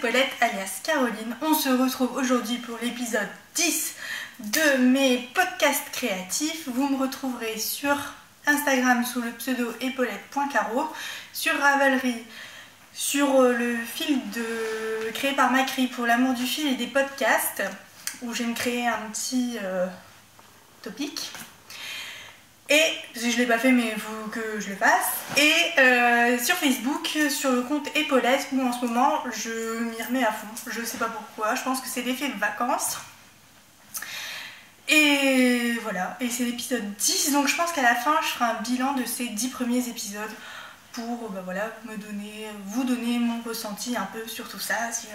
Paulette alias Caroline. On se retrouve aujourd'hui pour l'épisode 10 de mes podcasts créatifs. Vous me retrouverez sur Instagram sous le pseudo epaulette.caro, sur Ravelry, sur le fil créé par Macri pour l'amour du fil et des podcasts, où je vais me créer un petit topic. Et si je ne l'ai pas fait, mais il faut que je le fasse. Et sur Facebook, sur le compte Epaulette, où en ce moment je m'y remets à fond. Je sais pas pourquoi, je pense que c'est l'effet de vacances. Et voilà, et c'est l'épisode 10, donc je pense qu'à la fin je ferai un bilan de ces 10 premiers épisodes pour voilà, vous donner mon ressenti un peu sur tout ça, sur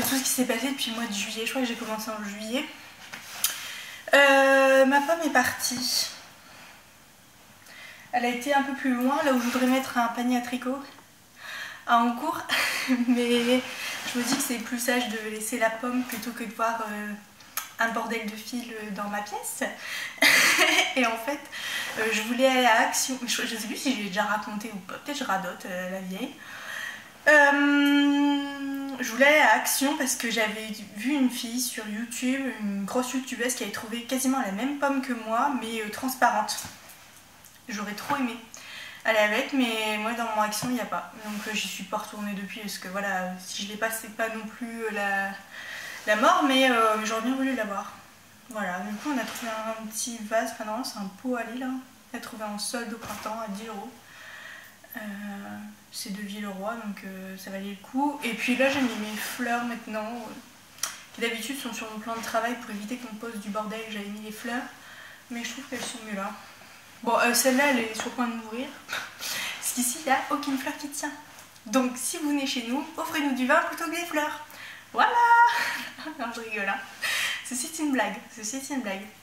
tout ce qui s'est passé depuis le mois de juillet. Je crois que j'ai commencé en juillet. Ma pomme est partie. Elle a été un peu plus loin, là où je voudrais mettre un panier à tricot à Encourt. Mais je me dis que c'est plus sage de laisser la pomme plutôt que de voir un bordel de fil dans ma pièce. Et en fait, je voulais aller à Action. Je sais plus si je l'ai déjà raconté ou pas, peut-être je radote la vieille. Je voulais aller à Action parce que j'avais vu une fille sur YouTube, une grosse youtubeuse qui avait trouvé quasiment la même pomme que moi, mais transparente. J'aurais trop aimé aller avec, mais moi dans mon Action il n'y a pas. Donc j'y suis pas retournée depuis parce que voilà, si je l'ai pas, c'est pas non plus la mort, mais j'aurais bien voulu l'avoir. Voilà, du coup on a trouvé un petit vase, enfin non, c'est un pot à lait là. On l'a trouvé en solde au printemps à 10 €. C'est de Villeroy, donc ça valait le coup. Et puis là j'ai mis mes fleurs maintenant, qui d'habitude sont sur mon plan de travail pour éviter qu'on pose du bordel. J'avais mis les fleurs, mais je trouve qu'elles sont mieux là. Bon, celle-là elle est sur le point de mourir, parce qu'ici il n'y a aucune fleur qui tient. Donc si vous venez chez nous, offrez-nous du vin plutôt que des fleurs. Voilà. Non, je rigole, hein. Ceci est une blague,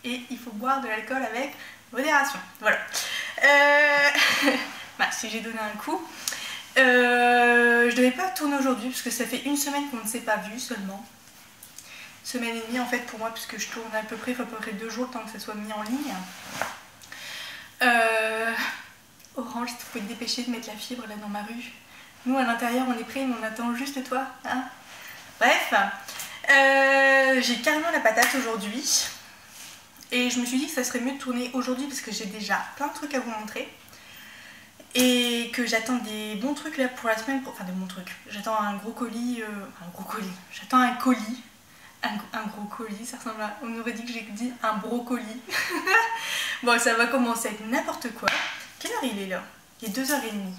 et il faut boire de l'alcool avec modération. Voilà. Si j'ai donné un coup. Je devais pas tourner aujourd'hui parce que ça fait une semaine qu'on ne s'est pas vu seulement. Semaine et demie en fait pour moi, puisque je tourne à peu près 2 jours le temps que ça soit mis en ligne. Orange, si tu pouvais te dépêcher de mettre la fibre là dans ma rue. Nous à l'intérieur on est prêts, mais on attend juste toi, hein. Bref, j'ai carrément la patate aujourd'hui. Et je me suis dit que ça serait mieux de tourner aujourd'hui parce que j'ai déjà plein de trucs à vous montrer. Et que j'attends des bons trucs là pour la semaine, enfin des bons trucs. J'attends un gros colis, j'attends un colis. Un gros colis, ça ressemble à... On aurait dit que j'ai dit un brocoli. Bon, ça va commencer avec n'importe quoi. Quelle heure il est là? Il est 2h30.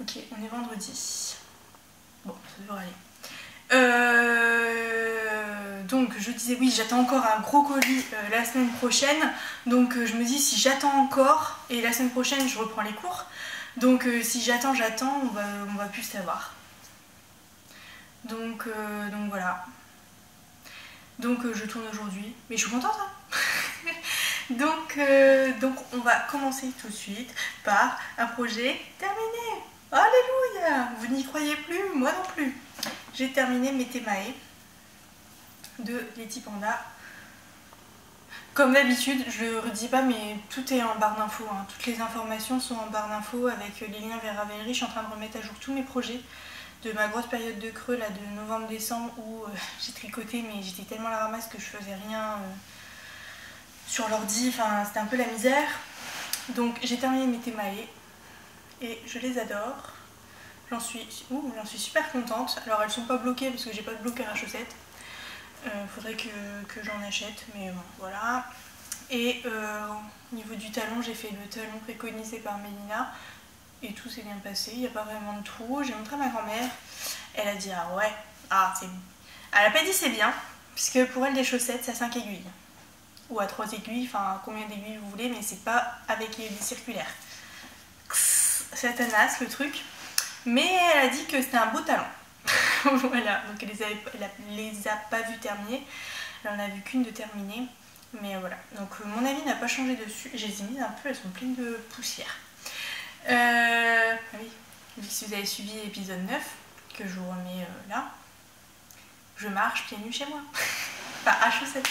Ok, on est vendredi. Bon, ça devrait aller. Donc je disais oui, j'attends encore un gros colis la semaine prochaine. Donc je me dis si j'attends encore, et la semaine prochaine je reprends les cours. Donc si j'attends, on va plus savoir. Donc voilà. Donc je tourne aujourd'hui, mais je suis contente, hein. donc on va commencer tout de suite par un projet terminé. Alléluia. Vous n'y croyez plus, moi non plus. J'ai terminé mes Temae de Leti Panda. Comme d'habitude, je le redis pas, mais tout est en barre d'infos, hein. Toutes les informations sont en barre d'infos avec les liens vers Ravelry. Je suis en train de remettre à jour tous mes projets de ma grosse période de creux là, de novembre-décembre, où j'ai tricoté, mais j'étais tellement à la ramasse que je faisais rien sur l'ordi, enfin c'était un peu la misère. Donc j'ai terminé mes Temae et je les adore. J'en suis super contente. Alors elles sont pas bloquées parce que j'ai pas de bloqueur à chaussettes. Faudrait que j'en achète, mais bon, voilà. Et au niveau du talon, j'ai fait le talon préconisé par Mélina et tout s'est bien passé, il n'y a pas vraiment de trou. J'ai montré à ma grand-mère, elle a dit ah ouais, c'est bon. Elle a pas dit c'est bien, puisque pour elle des chaussettes c'est à 5 aiguilles. Ou à 3 aiguilles, enfin combien d'aiguilles vous voulez, mais c'est pas avec les circulaires. Satanas le truc. Mais elle a dit que c'était un beau talon. Voilà, donc elle les a pas vues terminer. Elle en a vu qu'une de terminée. Mais voilà, donc mon avis n'a pas changé dessus. Je les ai mises un peu, elles sont pleines de poussière. Oui, si vous avez suivi l'épisode 9, que je vous remets là, je marche pieds nus chez moi. Enfin, à chaussettes.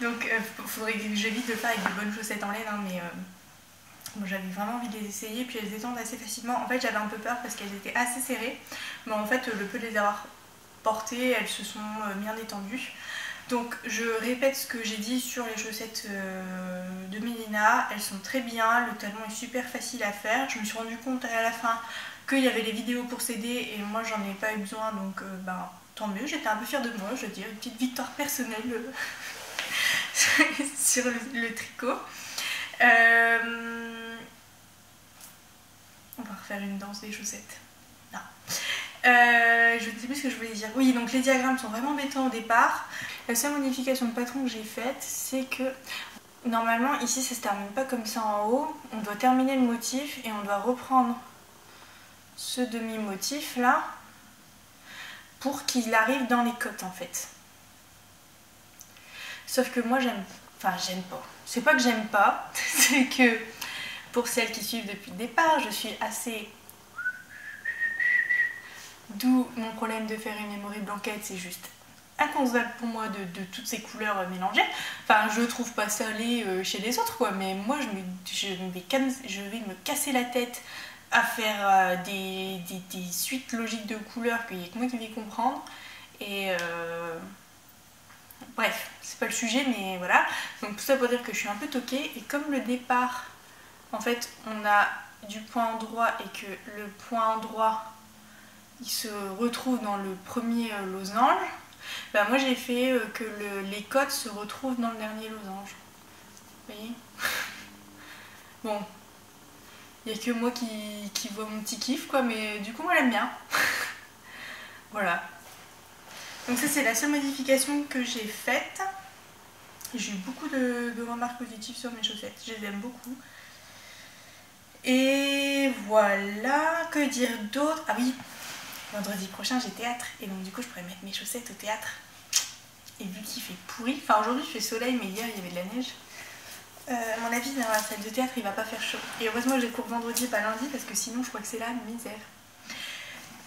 Donc faudrait que j'évite de le faire avec de bonnes chaussettes en laine, hein, mais Bon, j'avais vraiment envie de les essayer, puis elles se détendent assez facilement. En fait, j'avais un peu peur parce qu'elles étaient assez serrées, mais en fait, le peu de les avoir portées, elles se sont bien détendues. Donc, je répète ce que j'ai dit sur les chaussettes de Mélina. Elles sont très bien, le talon est super facile à faire. Je me suis rendu compte à la fin qu'il y avait les vidéos pour s'aider et moi, j'en ai pas eu besoin, donc ben, tant mieux. J'étais un peu fière de moi, je veux dire, une petite victoire personnelle sur le tricot. On va refaire une danse des chaussettes. Non. Je ne sais plus ce que je voulais dire. Oui, donc les diagrammes sont vraiment embêtants au départ. La seule modification de patron que j'ai faite, c'est que normalement ici ça se termine pas comme ça en haut. On doit terminer le motif et on doit reprendre ce demi-motif là pour qu'il arrive dans les côtes en fait. Sauf que moi j'aime pas. C'est pas que j'aime pas, c'est que pour celles qui suivent depuis le départ, je suis assez... D'où mon problème de faire une memory blanquette, c'est juste inconcevable pour moi de toutes ces couleurs mélangées. Enfin, je trouve pas ça laid chez les autres, quoi, mais moi je vais me casser la tête à faire des suites logiques de couleurs qu'il n'y a que moi qui vais comprendre. Et bref, c'est pas le sujet, mais voilà. Donc tout ça pour dire que je suis un peu toquée, et comme le départ, en fait, on a du point endroit et que le point endroit il se retrouve dans le premier losange, bah moi j'ai fait que les côtes se retrouvent dans le dernier losange. Vous voyez? Bon, il n'y a que moi qui vois mon petit kiff, quoi, mais du coup moi j'aime bien. Voilà. Donc ça c'est la seule modification que j'ai faite. J'ai eu beaucoup de remarques positives sur mes chaussettes, je les aime beaucoup. Et voilà, que dire d'autre? Ah oui, vendredi prochain j'ai théâtre et donc du coup je pourrais mettre mes chaussettes au théâtre. Et vu qu'il fait pourri, enfin aujourd'hui il fait soleil mais hier il y avait de la neige, à mon avis dans la salle de théâtre il va pas faire chaud. Et heureusement j'ai cours vendredi pas lundi parce que sinon je crois que c'est la misère.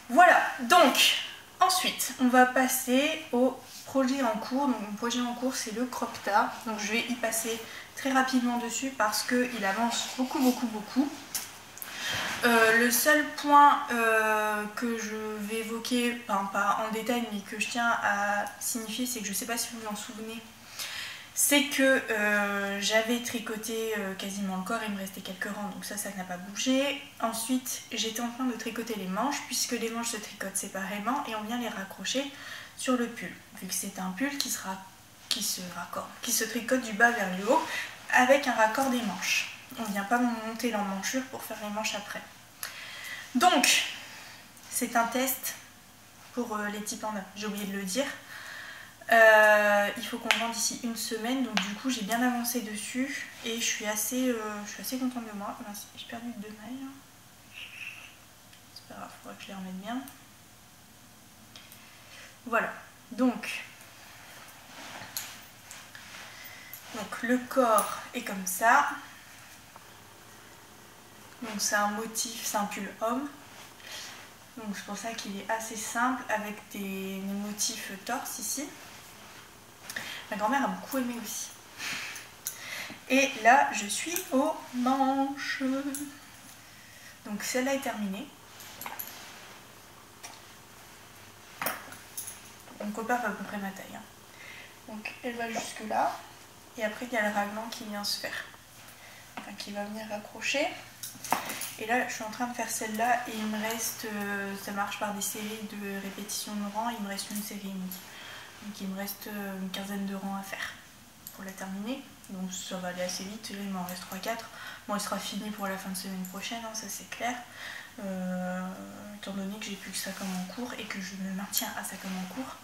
Voilà, donc ensuite on va passer au projet en cours. Donc mon projet en cours c'est le crop top. Donc je vais y passer très rapidement dessus parce qu'il avance beaucoup. Le seul point que je vais évoquer, enfin pas en détail mais que je tiens à signifier, c'est que je ne sais pas si vous vous en souvenez, c'est que j'avais tricoté quasiment le corps, il me restait quelques rangs, donc ça n'a pas bougé. Ensuite j'étais en train de tricoter les manches, puisque les manches se tricotent séparément et on vient les raccrocher sur le pull, vu que c'est un pull qui se tricote du bas vers le haut avec un raccord des manches. On ne vient pas monter l'emmanchure pour faire les manches après. Donc, c'est un test pour les petits pandas, j'ai oublié de le dire. Il faut qu'on le rende d'ici une semaine, donc du coup j'ai bien avancé dessus et je suis assez contente de moi. J'ai perdu 2 mailles. C'est pas grave, il faudra que je les remette bien. Voilà, donc le corps est comme ça. Donc c'est un motif, c'est un pull homme. Donc c'est pour ça qu'il est assez simple avec des motifs torse ici. Ma grand-mère a beaucoup aimé aussi. Et là je suis aux manches. Donc celle-là est terminée. Mon copain fait à peu près ma taille. Donc elle va jusque là. Et après il y a le raglan qui vient se faire. Enfin qui va venir raccrocher. Et là je suis en train de faire celle-là et il me reste, ça marche par des séries de répétitions de rangs, il me reste une série unique. Donc il me reste une quinzaine de rangs à faire pour la terminer. Donc ça va aller assez vite, là il m'en reste 3-4. Bon il sera fini pour la fin de semaine prochaine, hein, ça c'est clair. Étant donné que j'ai plus que ça comme en cours et que je me maintiens à ça comme en cours.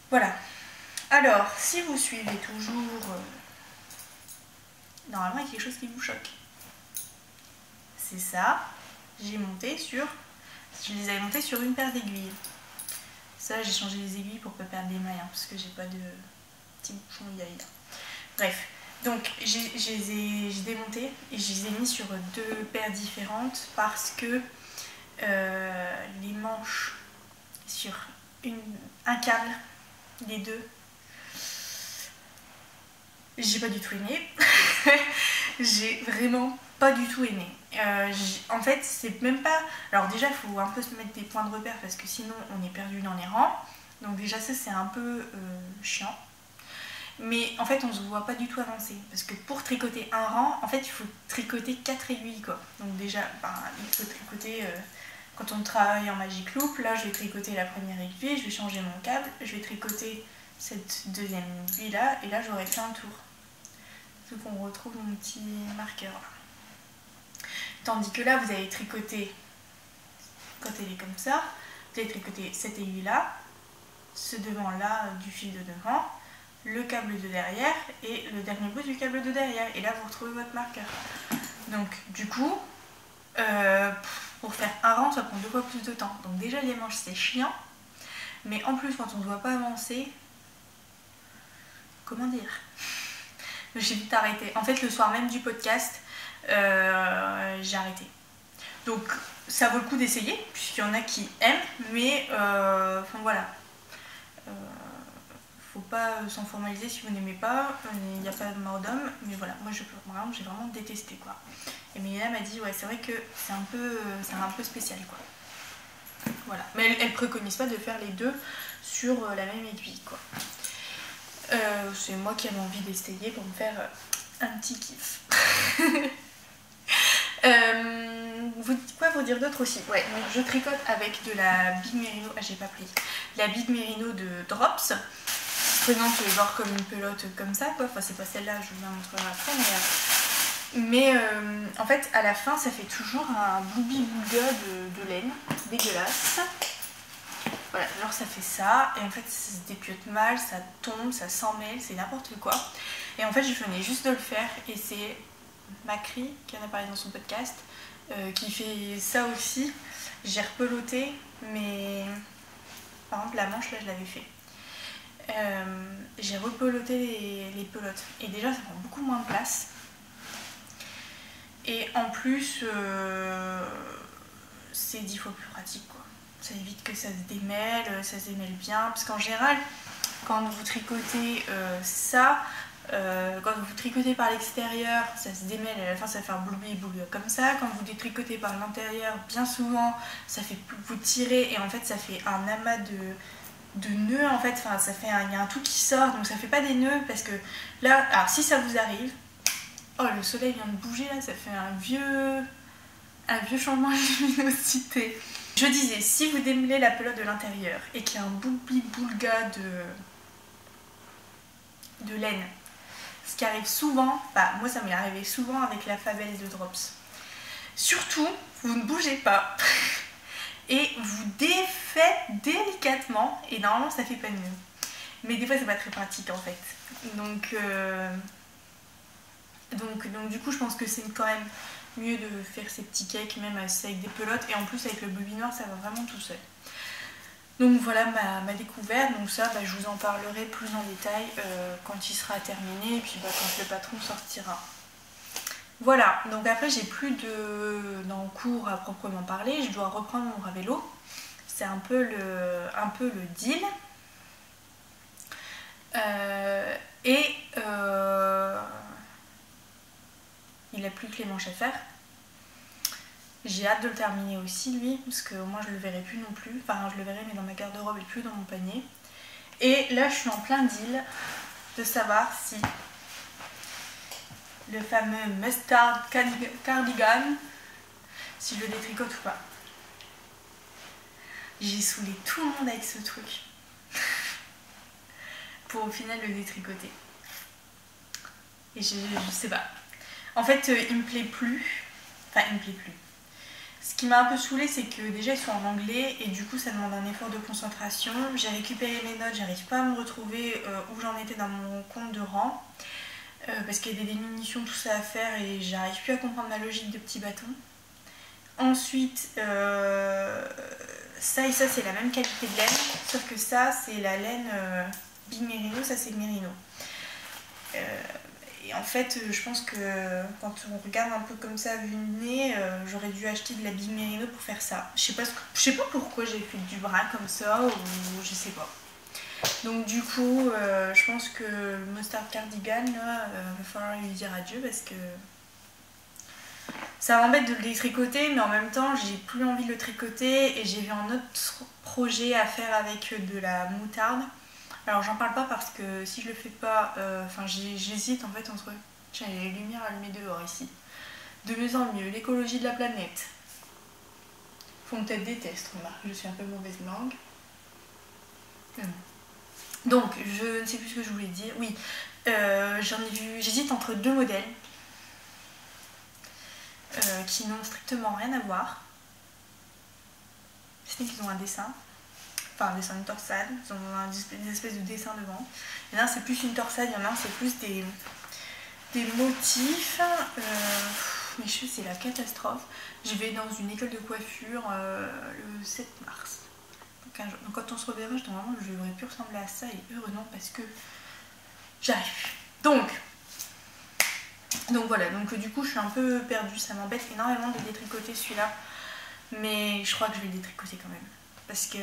Voilà. Alors si vous suivez toujours, normalement il y a quelque chose qui vous choque. C'est ça, je les avais montées sur une paire d'aiguilles. Ça j'ai changé les aiguilles pour pas perdre les mailles, hein, parce que j'ai pas de petits bouchons là. Bref, donc j'ai démonté et je les ai mis sur 2 paires différentes parce que les manches sur un câble, les deux, j'ai pas du tout aimé. J'ai vraiment pas du tout aimé. En fait, c'est même pas... Alors déjà, il faut un peu se mettre des points de repère parce que sinon, on est perdu dans les rangs. Donc déjà, ça, c'est un peu chiant. Mais en fait, on se voit pas du tout avancer. Parce que pour tricoter un rang, en fait, il faut tricoter 4 aiguilles, quoi. Donc déjà, il faut tricoter... quand on travaille en Magic Loop, là, je vais tricoter la première aiguille, je vais changer mon câble, je vais tricoter cette deuxième aiguille là, et là, j'aurai fait un tour. Donc on retrouve mon petit marqueur. Tandis que là, vous allez tricoter, quand elle est comme ça, vous allez tricoter cette aiguille là, ce devant là du fil de devant, le câble de derrière et le dernier bout du câble de derrière. Et là, vous retrouvez votre marqueur. Donc du coup, pour faire un rang, ça prend 2 fois plus de temps. Donc déjà, les manches, c'est chiant. Mais en plus, quand on ne doit pas avancer, comment dire, j'ai vite arrêté. En fait, le soir même du podcast, j'ai arrêté. Donc, ça vaut le coup d'essayer, puisqu'il y en a qui aiment, mais enfin voilà. Faut pas s'en formaliser si vous n'aimez pas, il n'y a pas de mort d'homme, mais voilà, moi j'ai vraiment détesté quoi. Et Mélina m'a dit, ouais, c'est vrai que c'est un peu spécial quoi. Voilà, mais elle préconise pas de faire les deux sur la même aiguille quoi. C'est moi qui avais envie d'essayer pour me faire un petit kiff. Quoi vous dire d'autre aussi? Ouais, donc je tricote avec de la Big Merino, j'ai pas pris, la Big Merino de Drops, prenante genre comme une pelote comme ça quoi, enfin c'est pas celle-là, je vous la montrerai après, mais en fait à la fin ça fait toujours un boubi-boulga de laine, dégueulasse. Voilà, genre ça fait ça, et en fait ça se dépiote mal, ça tombe, ça s'emmêle, c'est n'importe quoi. Et en fait je venais juste de le faire, et c'est Macri qui en a parlé dans son podcast, qui fait ça aussi. J'ai repeloté, mais par exemple la manche là je l'avais fait. J'ai repeloté les pelotes, et déjà ça prend beaucoup moins de place. Et en plus, c'est 10 fois plus pratique quoi. Ça évite que ça se démêle bien. Parce qu'en général, quand vous tricotez quand vous tricotez par l'extérieur, ça se démêle et à la fin ça fait un boulbi comme ça. Quand vous détricotez par l'intérieur, bien souvent, ça fait vous tirez et en fait ça fait un amas de nœuds en fait. Enfin, il y a un tout qui sort, donc ça fait pas des nœuds parce que là, alors si ça vous arrive, oh le soleil vient de bouger là, ça fait un vieux changement de luminosité. Je disais, si vous démêlez la pelote de l'intérieur et qu'il y a un boulbi-boulga de laine, ce qui arrive souvent, moi ça m'est arrivé souvent avec la Fabelle de Drops. Surtout, vous ne bougez pas et vous défaites délicatement et normalement ça fait pas de nœud. Mais des fois c'est pas très pratique en fait. Donc du coup je pense que c'est quand même mieux de faire ces petits cakes même avec des pelotes, et en plus avec le bobby noir ça va vraiment tout seul. Donc voilà ma découverte, donc ça je vous en parlerai plus en détail quand il sera terminé, et puis quand le patron sortira. Voilà, donc après j'ai plus d'encours à proprement parler, je dois reprendre mon Ravello, c'est un peu le deal. Il n'a plus que les manches à faire. J'ai hâte de le terminer aussi lui, parce que moi je le verrai plus non plus, enfin je le verrai mais dans ma garde-robe et plus dans mon panier. Et là je suis en plein deal de savoir si le fameux mustard cardigan, si je le détricote ou pas. J'ai saoulé tout le monde avec ce truc pour au final le détricoter. Et je sais pas. En fait il me plaît plus. Enfin il me plaît plus. Ce qui m'a un peu saoulée, c'est que déjà ils sont en anglais et du coup ça demande un effort de concentration. J'ai récupéré mes notes, j'arrive pas à me retrouver où j'en étais dans mon compte de rang. Parce qu'il y a des diminutions, tout ça à faire et j'arrive plus à comprendre ma logique de petit bâton. Ensuite, ça et ça c'est la même qualité de laine, sauf que ça c'est la laine Big Merino, ça c'est Merino. Et en fait, je pense que quand on regarde un peu comme ça vu le nez, j'aurais dû acheter de la Big Merino pour faire ça. Je sais pas pourquoi j'ai fait du bras comme ça, ou je sais pas. Donc du coup, je pense que le mustard cardigan, là, va falloir lui dire adieu parce que Ça m'embête de le détricoter, mais en même temps j'ai plus envie de le tricoter et j'ai vu un autre projet à faire avec de la moutarde. Alors j'en parle pas parce que si je le fais pas, enfin j'hésite en fait entre... Tiens, il y a les lumières allumées dehors ici. De mieux en mieux, l'écologie de la planète. Font peut-être des tests, remarque, je suis un peu mauvaise langue. Donc, je ne sais plus ce que je voulais dire. Oui, j'en ai vu, j'hésite entre deux modèles qui n'ont strictement rien à voir. Ce n'est qu'ils ont un dessin, enfin un dessin, une torsade, ils ont des espèces de dessins devant. Il y en a un c'est plus une torsade, il y en a un c'est plus des motifs. Mes cheveux c'est la catastrophe. Je vais dans une école de coiffure le 7 mars. Donc quand on se reverra, normalement je devrais plus ressembler à ça et heureusement parce que j'arrive. Donc voilà, donc du coup je suis un peu perdue, ça m'embête énormément de détricoter celui-là. Mais je crois que je vais le détricoter quand même. Parce que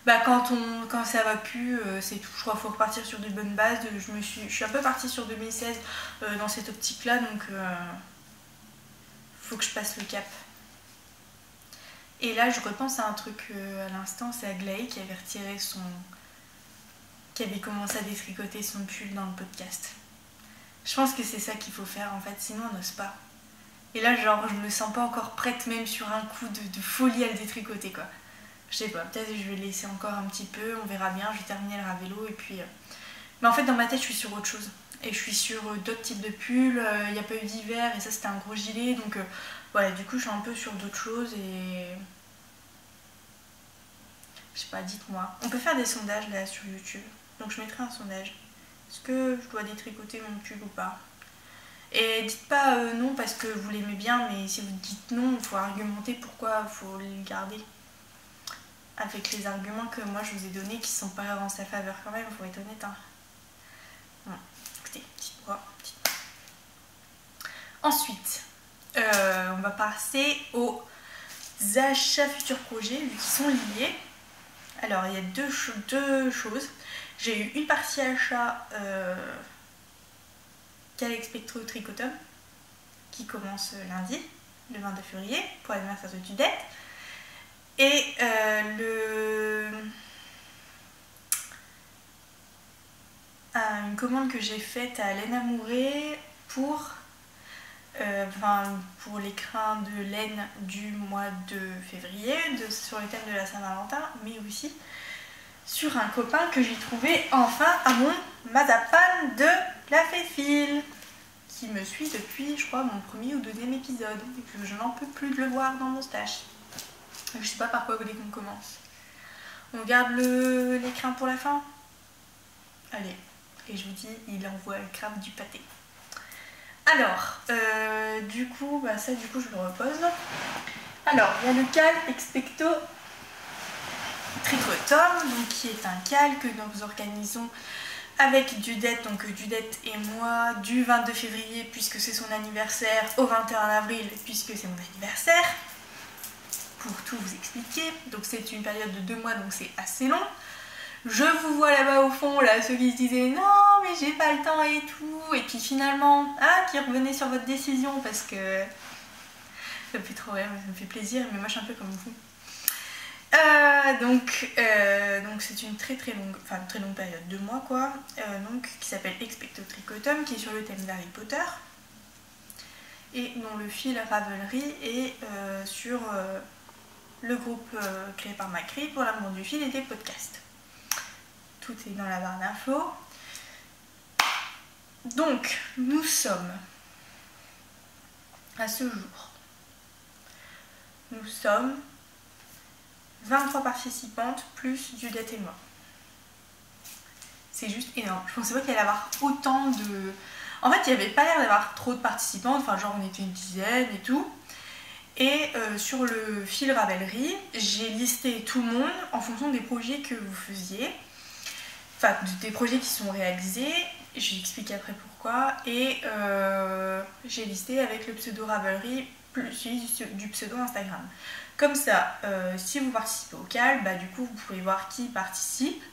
bah quand ça va plus, c'est tout. Je crois qu'il faut repartir sur de bonnes bases. Je suis un peu partie sur 2016 dans cette optique là, donc faut que je passe le cap. Et là je repense à un truc à l'instant, c'est Aglaé qui avait retiré qui avait commencé à détricoter son pull dans le podcast. Je pense que c'est ça qu'il faut faire en fait, sinon on n'ose pas. Et là genre je me sens pas encore prête même sur un coup de folie à le détricoter quoi. Je sais pas, peut-être je vais le laisser encore un petit peu, on verra bien, je vais terminer le Ravello et puis... Mais en fait dans ma tête je suis sur autre chose. Et je suis sur d'autres types de pulls, il n'y a pas eu d'hiver et ça c'était un gros gilet donc voilà, du coup je suis un peu sur d'autres choses et... Je sais pas, dites-moi. On peut faire des sondages là sur YouTube, donc je mettrai un sondage. Est-ce que je dois détricoter mon pull ou pas? Et dites pas non parce que vous l'aimez bien, mais si vous dites non, il faut argumenter pourquoi il faut le garder. Avec les arguments que moi je vous ai donnés qui sont pas en sa faveur quand même, il faut être honnête. Hein. Bon, écoutez, dites-moi. Ensuite, on va passer aux achats futurs projets qui sont liés. Alors il y a deux choses. J'ai eu une partie achat Cal Spectro Tricotum qui commence lundi, le 22 février, pour l'anniversaire de Dudette. Et une commande que j'ai faite à Laine Amourée pour l'écrin de laine du mois de février, sur le thème de la Saint-Valentin, mais aussi sur un copain que j'ai trouvé enfin à mon Mazapan de la Féfile, qui me suit depuis, je crois, mon premier ou deuxième épisode, et que je n'en peux plus de le voir dans mon stash. Je sais pas par quoi vous voulez qu'on commence. On garde l'écrin pour la fin? Allez, et je vous dis, il envoie le crabe du pâté. Alors, du coup, ça du coup je le repose. Alors, il y a le Cal Expecto Tricotum, donc qui est un cal que nous organisons avec Dudette, donc Dudette et moi, du 22 février puisque c'est son anniversaire, au 21 avril puisque c'est mon anniversaire. Pour tout vous expliquer, donc c'est une période de 2 mois, donc c'est assez long. Je vous vois là-bas au fond, là, ceux qui se disaient non mais j'ai pas le temps et tout, et puis finalement, qui revenaient sur votre décision parce que ça me fait trop rire, ça me fait plaisir, mais moi je suis un peu comme vous. Donc c'est une très longue période, 2 mois quoi, donc qui s'appelle Expecto Tricotum, qui est sur le thème d'Harry Potter, et dont le fil Ravelry est sur le groupe créé par Macri pour l'amour du fil et des podcasts. Tout est dans la barre d'infos. Donc, nous sommes à ce jour. Nous sommes 23 participantes plus Dudette et moi. C'est juste énorme. Je pensais pas qu'il allait y avoir autant de... En fait, il n'y avait pas l'air d'avoir trop de participantes. Enfin, genre, on était une dizaine et tout. Et sur le fil Ravelry, j'ai listé tout le monde en fonction des projets que vous faisiez. Enfin, des projets qui sont réalisés. Je vais expliquer après pourquoi. Et j'ai listé avec le pseudo Ravelry plus suivi du pseudo Instagram. Comme ça, si vous participez au cal, du coup, vous pouvez voir qui participe.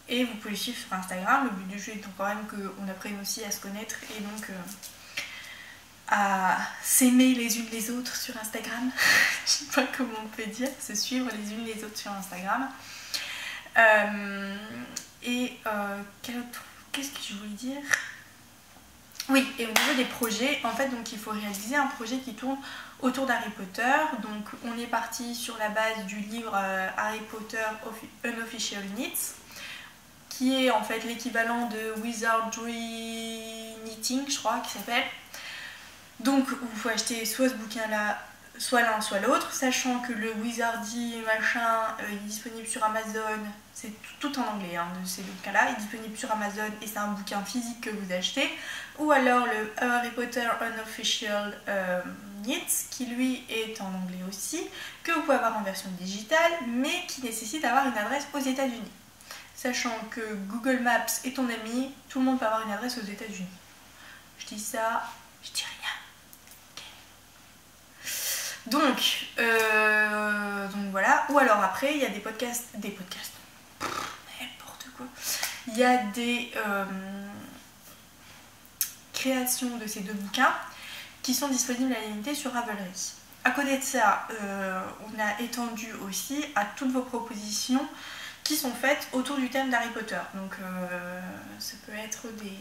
Et vous pouvez le suivre sur Instagram. Le but du jeu étant quand même qu'on apprenne aussi à se connaître et donc à s'aimer les unes les autres sur Instagram. Je sais pas comment on peut dire, se suivre les unes les autres sur Instagram. Qu'est-ce que je voulais dire? Oui, et au niveau des projets, en fait, donc il faut réaliser un projet qui tourne autour d'Harry Potter. Donc on est parti sur la base du livre Harry Potter Unofficial Knits, qui est en fait l'équivalent de Wizardry Knitting, je crois, qui s'appelle. Donc il faut acheter soit ce bouquin-là, soit l'un, soit l'autre, sachant que le Wizardy machin est disponible sur Amazon, c'est tout en anglais hein, de ces bouquins-là, est disponible sur Amazon et c'est un bouquin physique que vous achetez, ou alors le Harry Potter Unofficial Knits, qui lui est en anglais aussi, que vous pouvez avoir en version digitale, mais qui nécessite d'avoir une adresse aux États-Unis. Sachant que Google Maps est ton ami, tout le monde peut avoir une adresse aux États-Unis. Je dis ça, je dis rien. Donc voilà, ou alors après il y a des podcasts, n'importe quoi. Il y a des créations de ces deux bouquins qui sont disponibles à l'unité sur Ravelry. À côté de ça, on a étendu aussi à toutes vos propositions qui sont faites autour du thème d'Harry Potter. Donc ça peut être des...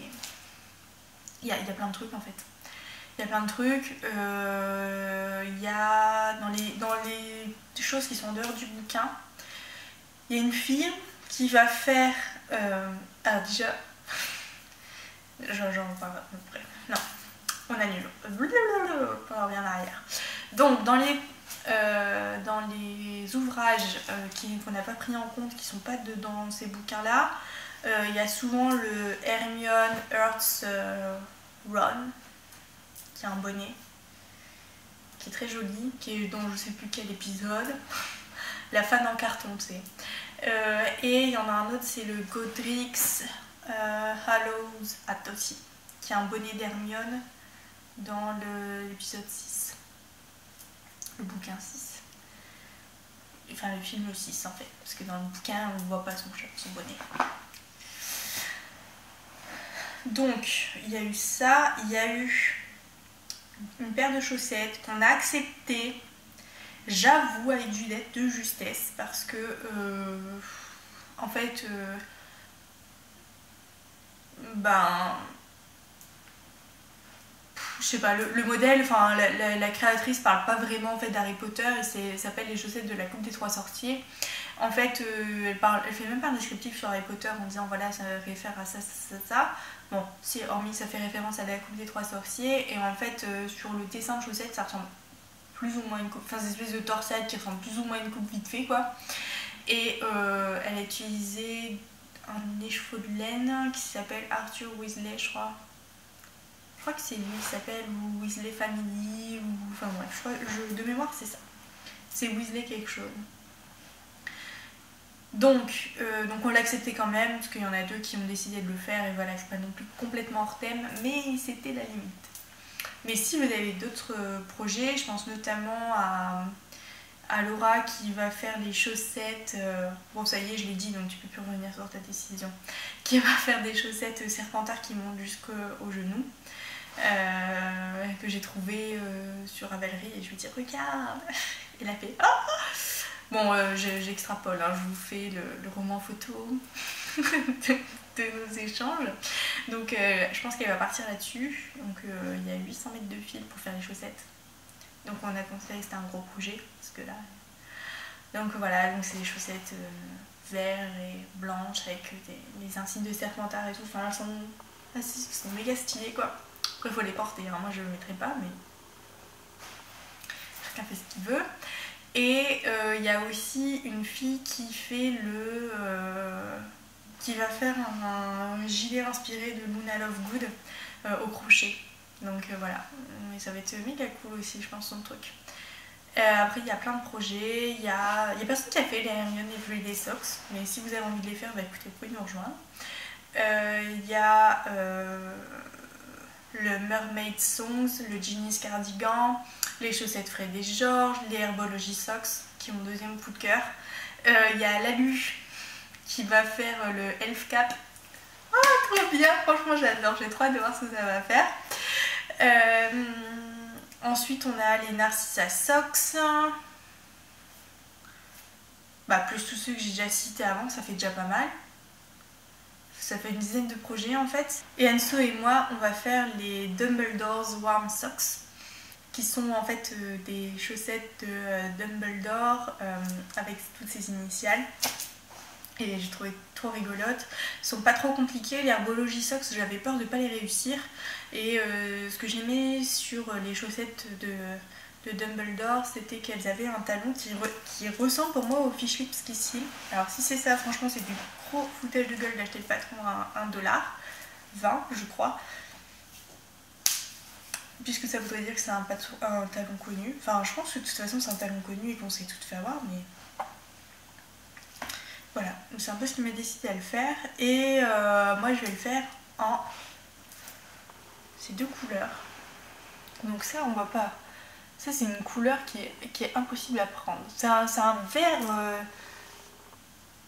Il y a plein de trucs en fait. Il y a plein de trucs, il y a dans les choses qui sont en dehors du bouquin, il y a une fille qui va faire, alors déjà, j'en parle après, non, on annule, on revient en arrière. Donc dans les ouvrages qu'on n'a pas pris en compte, qui ne sont pas dans ces bouquins-là, il y a souvent le Hermione Earth's Run, qui a un bonnet qui est très joli, qui est dans je sais plus quel épisode, la fan en carton, tu sais. Et il y en a un autre, c'est le Godric's Hallows Atosi, qui a un bonnet d'Hermione dans l'épisode 6, le bouquin 6. Enfin le film 6 en fait, parce que dans le bouquin on ne voit pas son bonnet. Donc il y a eu ça, il y a eu une paire de chaussettes qu'on a accepté, j'avoue avec Juliette, de justesse, parce que en fait je sais pas, le modèle, enfin la créatrice parle pas vraiment en fait d'Harry Potter, et ça s'appelle les chaussettes de la Coupe des Trois Sorciers. En fait elle fait même pas un descriptif sur Harry Potter en disant voilà ça réfère à ça, ça, ça, ça. Bon, si hormis ça fait référence à la Coupe des Trois Sorciers, et en fait sur le dessin de chaussettes ça ressemble plus ou moins à une coupe, enfin c'est une espèce de torsade qui ressemble plus ou moins à une coupe vite fait quoi. Et elle a utilisé un écheveau de laine qui s'appelle Arthur Weasley, je crois que c'est lui qui s'appelle, ou Weasley Family, ou enfin bref, de mémoire c'est ça, c'est Weasley quelque chose. Donc on l'a accepté quand même, parce qu'il y en a deux qui ont décidé de le faire, et voilà, c'est pas non plus complètement hors thème, mais c'était la limite. Mais si vous avez d'autres projets, je pense notamment à Laura qui va faire les chaussettes, bon ça y est je l'ai dit donc tu peux plus revenir sur ta décision, qui va faire des chaussettes Serpentard qui montent jusqu'au genou, que j'ai trouvé sur Ravelry, et je lui dis regarde, et elle a fait oh. Bon, j'extrapole, hein, je vous fais le roman photo de nos échanges. Donc je pense qu'elle va partir là-dessus. Donc il y a 800 mètres de fil pour faire les chaussettes. Donc on a considéré que c'était un gros projet. Parce que là... Donc voilà, donc c'est des chaussettes vertes et blanches avec les insignes de Serpentard et tout. Enfin, elles sont méga stylées quoi. Après il faut les porter, hein. Moi je ne le mettrai pas, mais chacun fait ce qu'il veut. Et il y a aussi une fille qui fait qui va faire un gilet inspiré de Luna Lovegood au crochet. Donc voilà, et ça va être méga cool aussi, je pense, son truc. Après il y a plein de projets, il y a personne qui a fait les Hermione Everyday Socks, mais si vous avez envie de les faire, bah écoutez, vous pouvez nous rejoindre. Il y a le Mermaid Songs, le Genius Cardigan, les chaussettes Fred et George, les Herbology Socks qui est mon deuxième coup de cœur. Il y a Lalu qui va faire le Elf Cap. Oh, trop bien, franchement j'adore, j'ai trop hâte de voir ce que ça va faire. Ensuite on a les Narcissa Socks. Bah, plus tous ceux que j'ai déjà cités avant, ça fait déjà pas mal. Ça fait une dizaine de projets en fait. Et Anso et moi, on va faire les Dumbledore's Warm Socks, qui sont en fait des chaussettes de Dumbledore avec toutes ses initiales. Et j'ai trouvé trop rigolotes. Elles sont pas trop compliquées. Les Herbology Socks, j'avais peur de pas les réussir. Et ce que j'aimais sur les chaussettes de Dumbledore, c'était qu'elles avaient un talon qui ressemble pour moi au Fish Lips Kissy. Alors si c'est ça, franchement c'est du gros foutage de gueule d'acheter le patron à 1,20 $, je crois. Puisque ça voudrait dire que c'est un talon connu. Enfin je pense que de toute façon c'est un talon connu et qu'on s'est tout fait avoir, mais... Voilà, c'est un peu ce qui m'a décidé à le faire. Et moi je vais le faire en ces deux couleurs. Donc ça on voit pas. Ça c'est une couleur qui est impossible à prendre. C'est un vert...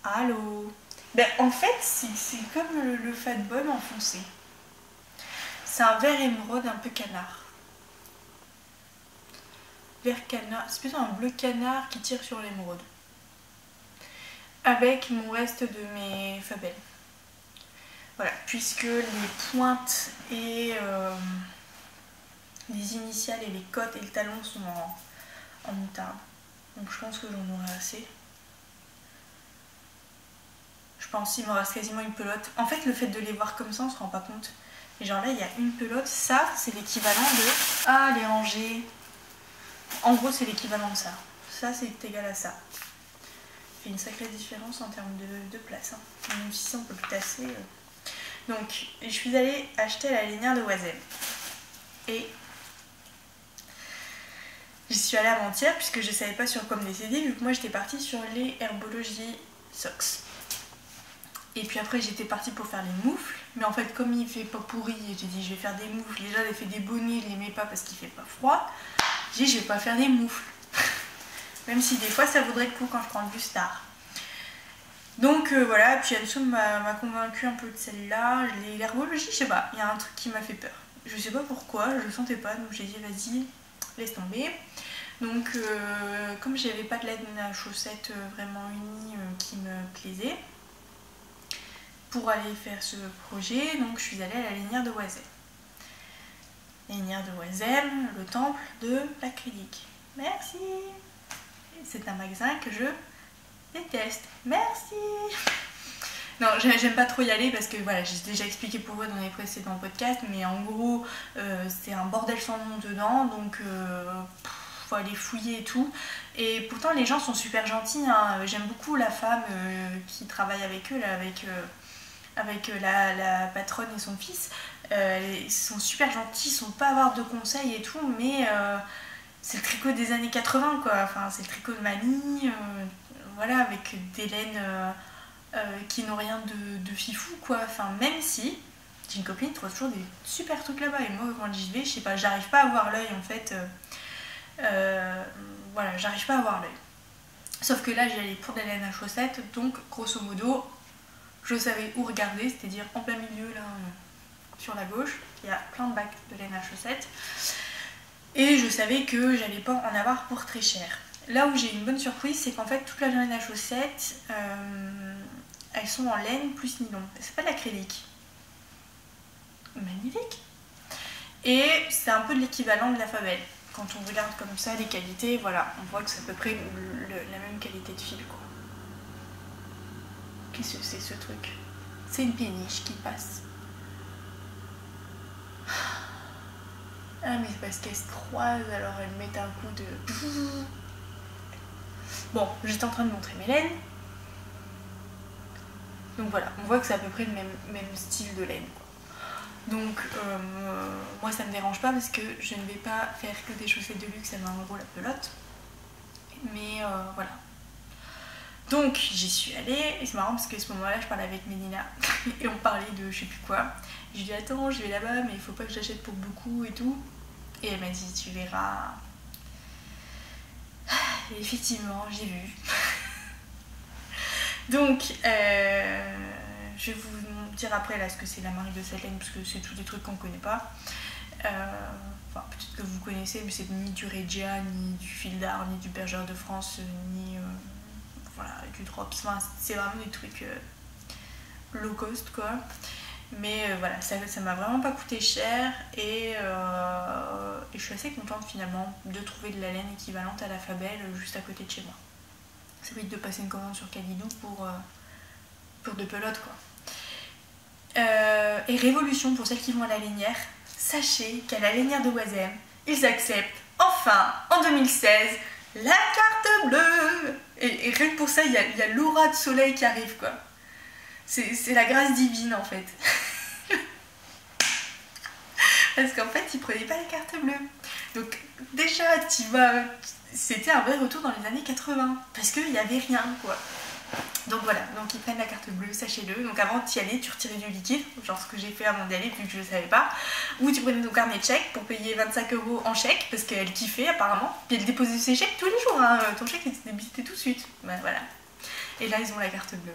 Allô. Ben, en fait c'est comme le Fat Bomb enfoncé. C'est un vert émeraude un peu canard. Vert canard, c'est plutôt un bleu canard qui tire sur l'émeraude. Avec mon reste de mes Fabelles. Voilà, puisque les pointes et... les initiales et les côtes et le talon sont en moutarde. Donc je pense que j'en aurai assez. Je pense qu'il me reste quasiment une pelote. En fait, le fait de les voir comme ça, on se rend pas compte. Et genre là, il y a une pelote. Ça, c'est l'équivalent de... Ah, les rangées. En gros, c'est l'équivalent de ça. Ça, c'est égal à ça. Ça fait une sacrée différence en termes de place. Hein. Même si ça, on peut le tasser. Donc, je suis allée acheter la linière de Oisem. Et... j'y suis allée avant-hier puisque je savais pas sur quoi me décider, vu que moi j'étais partie sur les Herbology Socks. Et puis après j'étais partie pour faire les moufles, mais en fait comme il fait pas pourri, j'ai dit je vais faire des moufles. Déjà j'avais fait des bonnets, je les mets pas parce qu'il fait pas froid. J'ai dit je vais pas faire des moufles. Même si des fois ça vaudrait le coup quand je prends le bus tard. Donc voilà, puis Anso m'a convaincue un peu de celle-là. L'Herbology, je sais pas, il y a un truc qui m'a fait peur. Je sais pas pourquoi, je le sentais pas, donc j'ai dit vas-y, laisse tomber. Donc comme j'avais pas de laine à chaussettes vraiment unie qui me plaisait pour aller faire ce projet, donc je suis allée à la linière de Oisem. La linière de Oisem, le temple de l'acrylique. Merci. C'est un magasin que je déteste. Merci. Non, j'aime pas trop y aller parce que voilà, j'ai déjà expliqué pourquoi dans les précédents podcasts, mais en gros c'est un bordel sans nom dedans, donc faut aller fouiller et tout. Et pourtant les gens sont super gentils, hein. J'aime beaucoup la femme qui travaille avec eux, là, avec la patronne et son fils. Ils sont super gentils, ils sont pas avares de conseils et tout, mais c'est le tricot des années 80 quoi, enfin c'est le tricot de mamie, voilà, avec des laines qui n'ont rien de fifou quoi, enfin même si j'ai une copine qui trouve toujours des super trucs là-bas, et moi quand j'y vais, je sais pas, j'arrive pas à avoir l'œil en fait, voilà, j'arrive pas à avoir l'œil. Sauf que là j'y allais pour des laines à chaussettes, donc grosso modo je savais où regarder, c'est-à-dire en plein milieu là, sur la gauche, il y a plein de bacs de laine à chaussettes, et je savais que j'allais pas en avoir pour très cher. Là où j'ai une bonne surprise, c'est qu'en fait toute la laine à chaussettes, elles sont en laine plus nylon. C'est pas de l'acrylique. Magnifique. Et c'est un peu de l'équivalent de la Fabelle. Quand on regarde comme ça les qualités, voilà, on voit que c'est à peu près la même qualité de fil quoi. Qu'est-ce que c'est ce truc? C'est une péniche qui passe. Ah mais c'est parce qu'elles se croisent, alors elles mettent un coup de... Bon, j'étais en train de montrer mes laines. Donc voilà, on voit que c'est à peu près le même style de laine quoi. Donc moi ça me dérange pas parce que je ne vais pas faire que des chaussettes de luxe, elle m'a en gros la pelote. Mais voilà. Donc j'y suis allée, et c'est marrant parce qu'à ce moment-là je parlais avec Mélina et on parlait de je sais plus quoi. Je lui ai dit attends, je vais là-bas mais il faut pas que j'achète pour beaucoup et tout. Et elle m'a dit tu verras. Et effectivement j'ai vu. Donc je vais vous dire après là ce que c'est la marque de cette laine, parce que c'est tous des trucs qu'on connaît pas. Enfin, peut-être que vous connaissez, mais c'est ni du Regia, ni du Fil d'Art, ni du Bergère de France, ni voilà, du Drops. Enfin, c'est vraiment des trucs low cost quoi. Mais voilà, ça m'a vraiment pas coûté cher et je suis assez contente finalement de trouver de la laine équivalente à la Fabel juste à côté de chez moi. Ça évite de passer une commande sur Calidou pour de pelote quoi. Et révolution pour celles qui vont à la lainière, sachez qu'à la lainière de Oisem, ils acceptent enfin en 2016 la carte bleue. Et rien que pour ça, il y a l'aura de soleil qui arrive quoi. C'est la grâce divine en fait. Parce qu'en fait, ils prenaient pas la carte bleue. Donc déjà, c'était un vrai retour dans les années 80. Parce qu'il n'y avait rien quoi. Donc voilà, donc ils prennent la carte bleue, sachez-le. Donc avant d'y aller, tu retirais du liquide, genre ce que j'ai fait avant d'y aller vu que je ne savais pas. Ou tu prenais ton carnet de chèques pour payer 25 € en chèque, parce qu'elle kiffait apparemment. Puis elle déposait ses chèques tous les jours, hein. Ton chèque était débité tout de suite. Ben voilà. Et là, ils ont la carte bleue.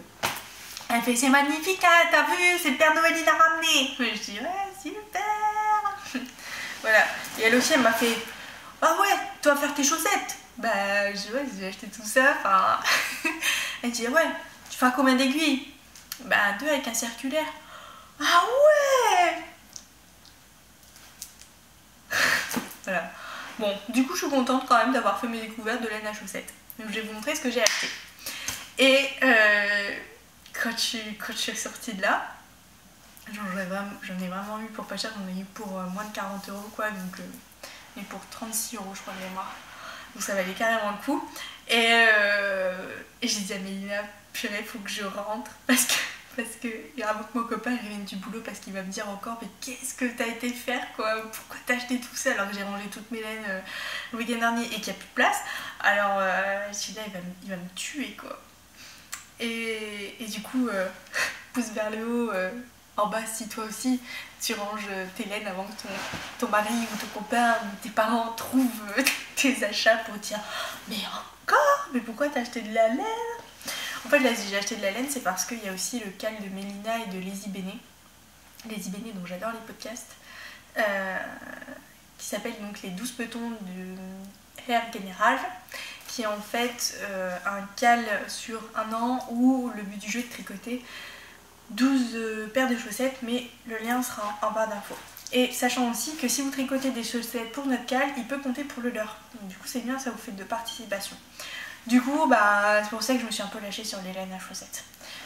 Elle fait c'est magnifique, hein, t'as vu, c'est le Père Noël, il l'a ramené. Je dis ouais, super. Voilà. Et elle aussi, elle m'a fait ah ouais, tu vas faire tes chaussettes. Bah, j'ai acheté tout ça. Enfin. Elle dit ouais, tu fais combien d'aiguilles? Bah, 2 avec un circulaire. Ah ouais. Voilà. Bon, du coup, je suis contente quand même d'avoir fait mes découvertes de laine à chaussettes. Donc, je vais vous montrer ce que j'ai acheté. Et quand je suis sortie de là, j'en ai vraiment eu pour pas cher, j'en ai eu pour moins de 40 € quoi, donc et pour 36 € je crois de mémoire. Donc ça valait carrément le coup. Et j'ai dit à Mélina, purée, faut que je rentre parce que il y a mon copain il revient du boulot parce qu'il va me dire encore mais qu'est-ce que t'as été faire quoi, pourquoi t'as acheté tout ça alors que j'ai rangé toutes mes laines le week-end dernier et qu'il n'y a plus de place. Alors je dis là il va me tuer quoi. Et du coup pouce vers le haut en bas si toi aussi tu ranges tes laines avant que ton mari ou ton copain ou tes parents trouvent tes achats pour dire mais encore, mais pourquoi t'as acheté de la laine? En fait là si j'ai acheté de la laine c'est parce qu'il y a aussi le cal de Mélina et de Lazy Béné. Lazy Béné dont j'adore les podcasts qui s'appelle donc les 12 petons de Hair Général, qui est en fait un cal sur un an où le but du jeu est de tricoter 12 paires de chaussettes, mais le lien sera en barre d'infos. Et sachant aussi que si vous tricotez des chaussettes pour notre cal, il peut compter pour le leur. Donc, du coup c'est bien, ça vous fait de participation. Du coup bah, c'est pour ça que je me suis un peu lâchée sur les laines à chaussettes.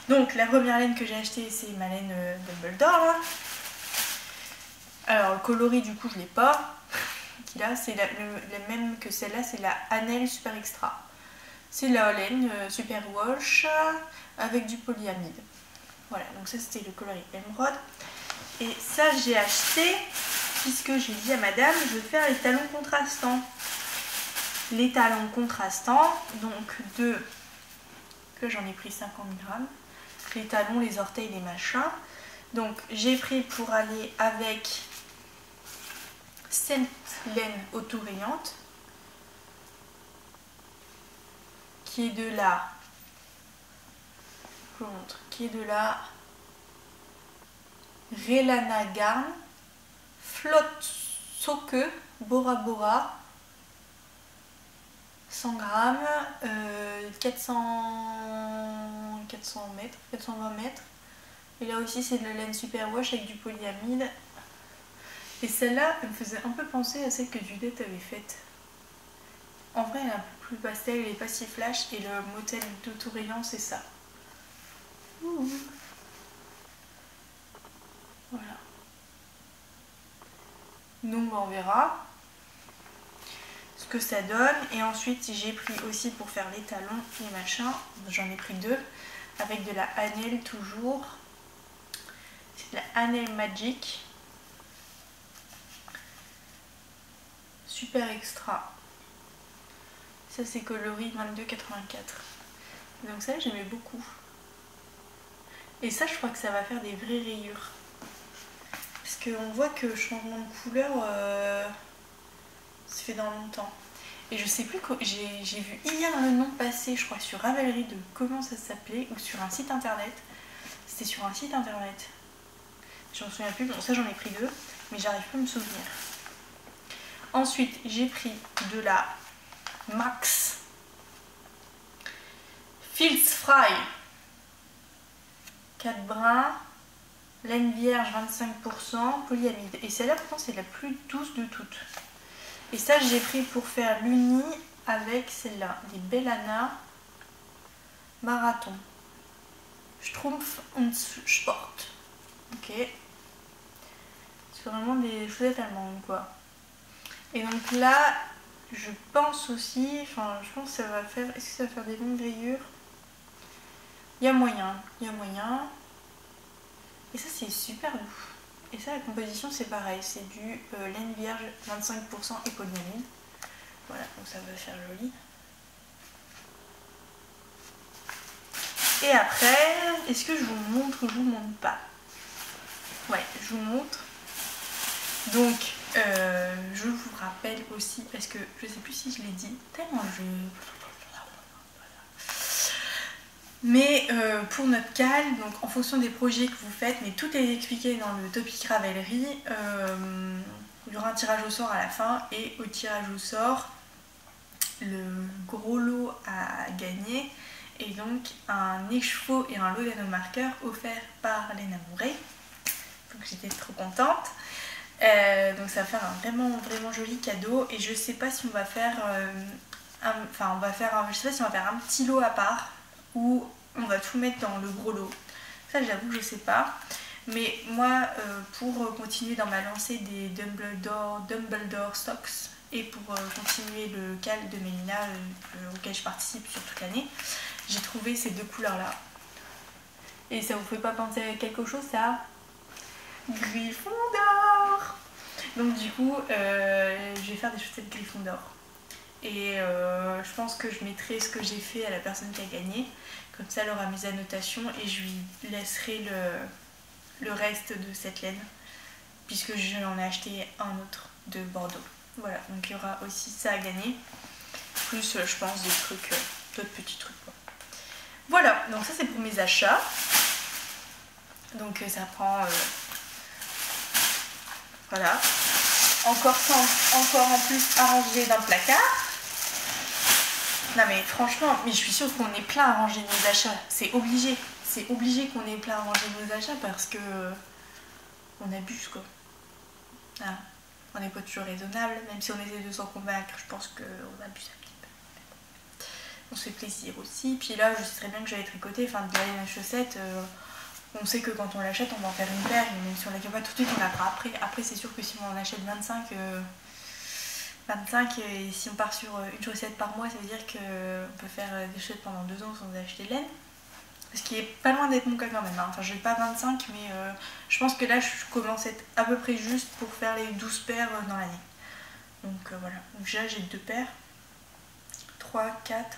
Donc la première laine que j'ai achetée c'est ma laine Dumbledore. Alors le coloris du coup je l'ai pas. Là c'est la même que celle-là, c'est la Annelle Super Extra. C'est la laine Super Wash avec du polyamide. Voilà, donc ça c'était le coloris émeraude. Et ça j'ai acheté puisque j'ai dit à madame je veux faire les talons contrastants. Les talons contrastants, donc que j'en ai pris 50 grammes. Les talons, les orteils, les machins. Donc j'ai pris pour aller avec cette laine auto-rayante qui est de la je vous montre, qui est de la Relana Garn Flotte Soke Bora Bora 100 grammes 420 mètres. Et là aussi c'est de la laine super wash avec du polyamide. Et celle-là, elle me faisait un peu penser à celle que Judith avait faite. En vrai, elle est un peu plus pastel, elle est pas si flash. Et le modèle d'auto-rayant, c'est ça. Ouh. Voilà. Donc, on verra ce que ça donne. Et ensuite, j'ai pris aussi pour faire les talons, les machins. J'en ai pris 2. Avec de la Annelle toujours. C'est de la Annelle Magic. Super extra. Ça c'est coloris 22,84. Donc ça j'aimais beaucoup. Et ça je crois que ça va faire des vraies rayures. Parce qu'on voit que le changement de couleur se fait dans longtemps. Et je sais plus, j'ai vu hier le nom passer je crois sur Ravelry de comment ça s'appelait ou sur un site internet. C'était sur un site internet. Je m'en souviens plus. Bon, ça j'en ai pris 2, mais j'arrive pas à me souvenir. Ensuite, j'ai pris de la Max Filzfrei 4 brins, laine vierge 25%, polyamide. Et celle-là, pourtant, c'est la plus douce de toutes. Et ça, j'ai pris pour faire l'uni avec celle-là, des Bellana Marathon. Strumpf und Sport. Ok. C'est vraiment des chaussettes allemandes, quoi. Et donc là, je pense aussi, enfin, je pense que ça va faire, est-ce que ça va faire des longues rayures? Il y a moyen, il y a moyen. Et ça, c'est super doux. Et ça, la composition, c'est pareil, c'est du laine vierge 25% et polyamide. Voilà, donc ça va faire joli. Et après, est-ce que je vous montre ou je vous montre pas? Ouais, je vous montre. Donc, je vous rappelle aussi, parce que je sais plus si je l'ai dit, tellement je... Mais pour notre cale, donc en fonction des projets que vous faites, mais tout est expliqué dans le topic Ravelry, il y aura un tirage au sort à la fin, et au tirage au sort, le gros lot à gagner est donc un écheveau et un lot d'anomarqueurs offert par Léna Mouret. Donc j'étais trop contente. Donc ça va faire un vraiment joli cadeau, et je sais pas si on va faire je sais pas si on va faire un petit lot à part ou on va tout mettre dans le gros lot. Ça, j'avoue que je sais pas. Mais moi, pour continuer dans ma lancée des Dumbledore Stocks et pour continuer le cal de Mélina auquel je participe sur toute l'année, j'ai trouvé ces deux couleurs là. Et ça vous fait pas penser à quelque chose, ça? Gryffondor. Donc du coup, je vais faire des chaussettes Gryffondor. Et je pense que je mettrai ce que j'ai fait à la personne qui a gagné. Comme ça, elle aura mes annotations et je lui laisserai le reste de cette laine, puisque j'en ai acheté un autre de Bordeaux. Voilà, donc il y aura aussi ça à gagner. Plus, je pense, des trucs, d'autres petits trucs, quoi. Voilà, donc ça c'est pour mes achats. Donc ça prend... voilà. Encore en plus arrangé dans le placard. Non mais franchement, mais je suis sûre qu'on est plein à ranger nos achats. C'est obligé qu'on est plein à ranger nos achats parce que on abuse, quoi. Ah, on n'est pas toujours raisonnable, même si on essaie de s'en convaincre, je pense qu'on abuse un petit peu. On se fait plaisir aussi. Puis là, je sais très bien que j'avais tricoté, enfin de la laine à chaussettes. On sait que quand on l'achète, on va en faire une paire, et même si on la fait pas tout de suite, on la fera après. Après, c'est sûr que si on en achète 25, et si on part sur une chaussette par mois, ça veut dire qu'on peut faire des chaussettes pendant 2 ans sans acheter de laine. Ce qui est pas loin d'être mon cas quand même, hein. Enfin, je vais pas 25, mais je pense que là, je commence à être à peu près juste pour faire les 12 paires dans l'année. Donc voilà. Donc déjà, j'ai 2 paires. 3, 4.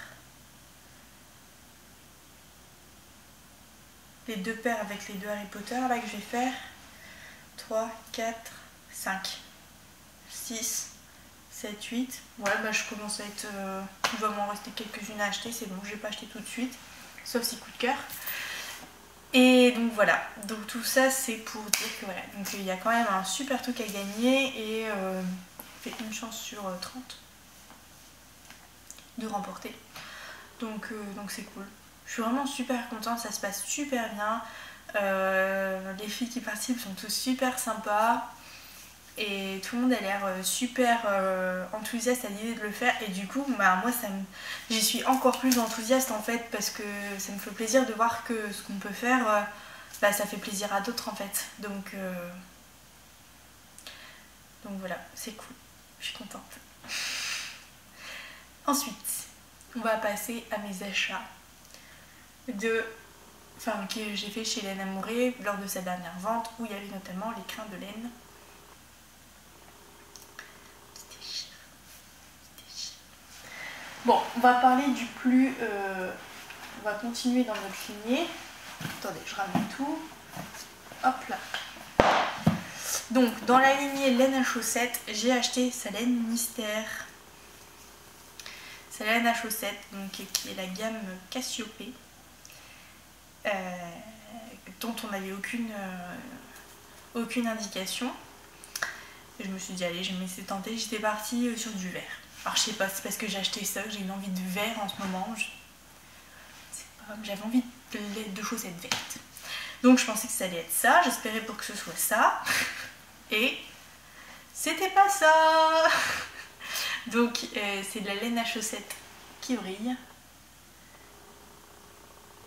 Les 2 paires avec les 2 Harry Potter là que je vais faire. 3, 4, 5, 6, 7, 8. Voilà, bah je commence à être... il va m'en rester quelques-unes à acheter, c'est bon, je vais pas acheter tout de suite. Sauf si coup de cœur. Et donc voilà, donc tout ça c'est pour dire que voilà, donc il y a quand même un super truc à gagner et fait une chance sur 30 de remporter. Donc c'est cool. Je suis vraiment super contente, ça se passe super bien. Les filles qui participent sont tous super sympas. Et tout le monde a l'air super enthousiaste à l'idée de le faire, et du coup bah, moi j'y suis encore plus enthousiaste en fait, parce que ça me fait plaisir de voir que ce qu'on peut faire bah, ça fait plaisir à d'autres en fait, donc voilà, c'est cool, je suis contente. Ensuite on va passer à mes achats que j'ai fait chez Léna Mouret lors de sa dernière vente, où il y avait notamment les crins de laine. Bon, on va parler du plus... on va continuer dans notre lignée. Attendez, je ramène tout. Hop là. Donc, dans la lignée laine à chaussettes, j'ai acheté sa laine mystère. Sa laine à chaussettes, donc, qui est la gamme Cassiopée. Dont contre on n'avait aucune indication. Et je me suis dit allez, je vais me laisser tenter. J'étais partie sur du vert. Alors je sais pas, c'est parce que j'ai acheté ça que j'ai une envie de vert en ce moment. J'avais envie de chaussettes vertes. Donc je pensais que ça allait être ça. J'espérais pour que ce soit ça. Et c'était pas ça. Donc c'est de la laine à chaussettes qui brille.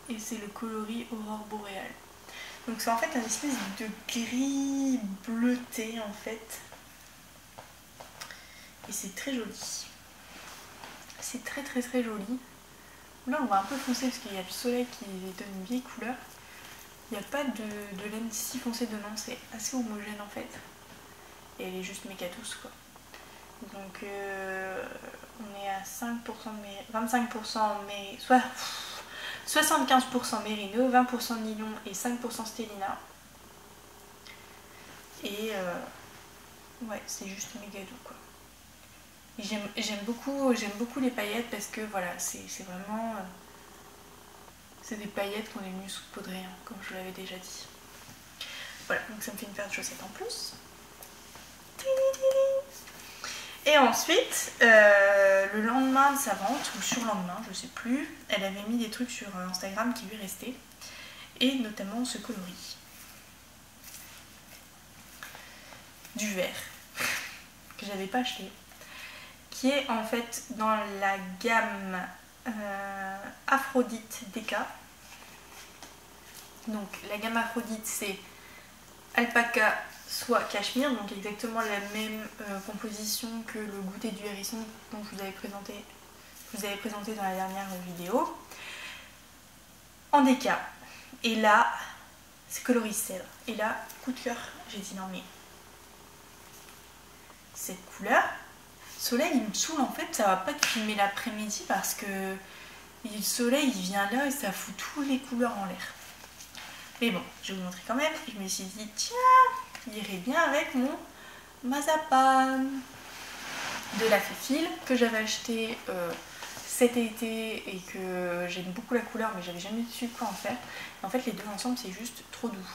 Et c'est le coloris Aurore Boréale. Donc c'est en fait un espèce de gris bleuté en fait. Et c'est très joli. C'est très joli. Là on va un peu foncer parce qu'il y a le soleil qui donne une vieille couleur. Il n'y a pas de laine si foncée dedans, c'est assez homogène en fait. Et elle est juste méga douce quoi. Donc on est à 5% de 25% mais soit 75% mérino, 20% nylon et 5% stélina. Et ouais, c'est juste méga doux quoi. J'aime beaucoup les paillettes parce que voilà, c'est vraiment c'est des paillettes qu'on est venu saupoudrer, hein, comme je vous l'avais déjà dit. Voilà, donc ça me fait une paire de chaussettes en plus. Et ensuite, le lendemain de sa vente, ou surlendemain, je sais plus, elle avait mis des trucs sur Instagram qui lui restaient, et notamment ce coloris. Du vert, que j'avais pas acheté, qui est en fait dans la gamme Aphrodite DK. Donc la gamme Aphrodite c'est alpaca soit cachemire, donc exactement la même composition que le goûter du hérisson dont je vous avais présenté dans la dernière vidéo, en DK. Et là c'est coloris cèdre, et là coup de cœur, j'ai dit non mais cette couleur, soleil il me saoule en fait, ça va pas te filmer l'après-midi parce que le soleil il vient là et ça fout toutes les couleurs en l'air. Mais bon, je vais vous montrer quand même. Je me suis dit tiens, il irait bien avec mon Mazapan de la Féfil que j'avais acheté cet été et que j'aime beaucoup la couleur mais j'avais jamais su quoi en faire. Et en fait les deux ensemble c'est juste trop doux.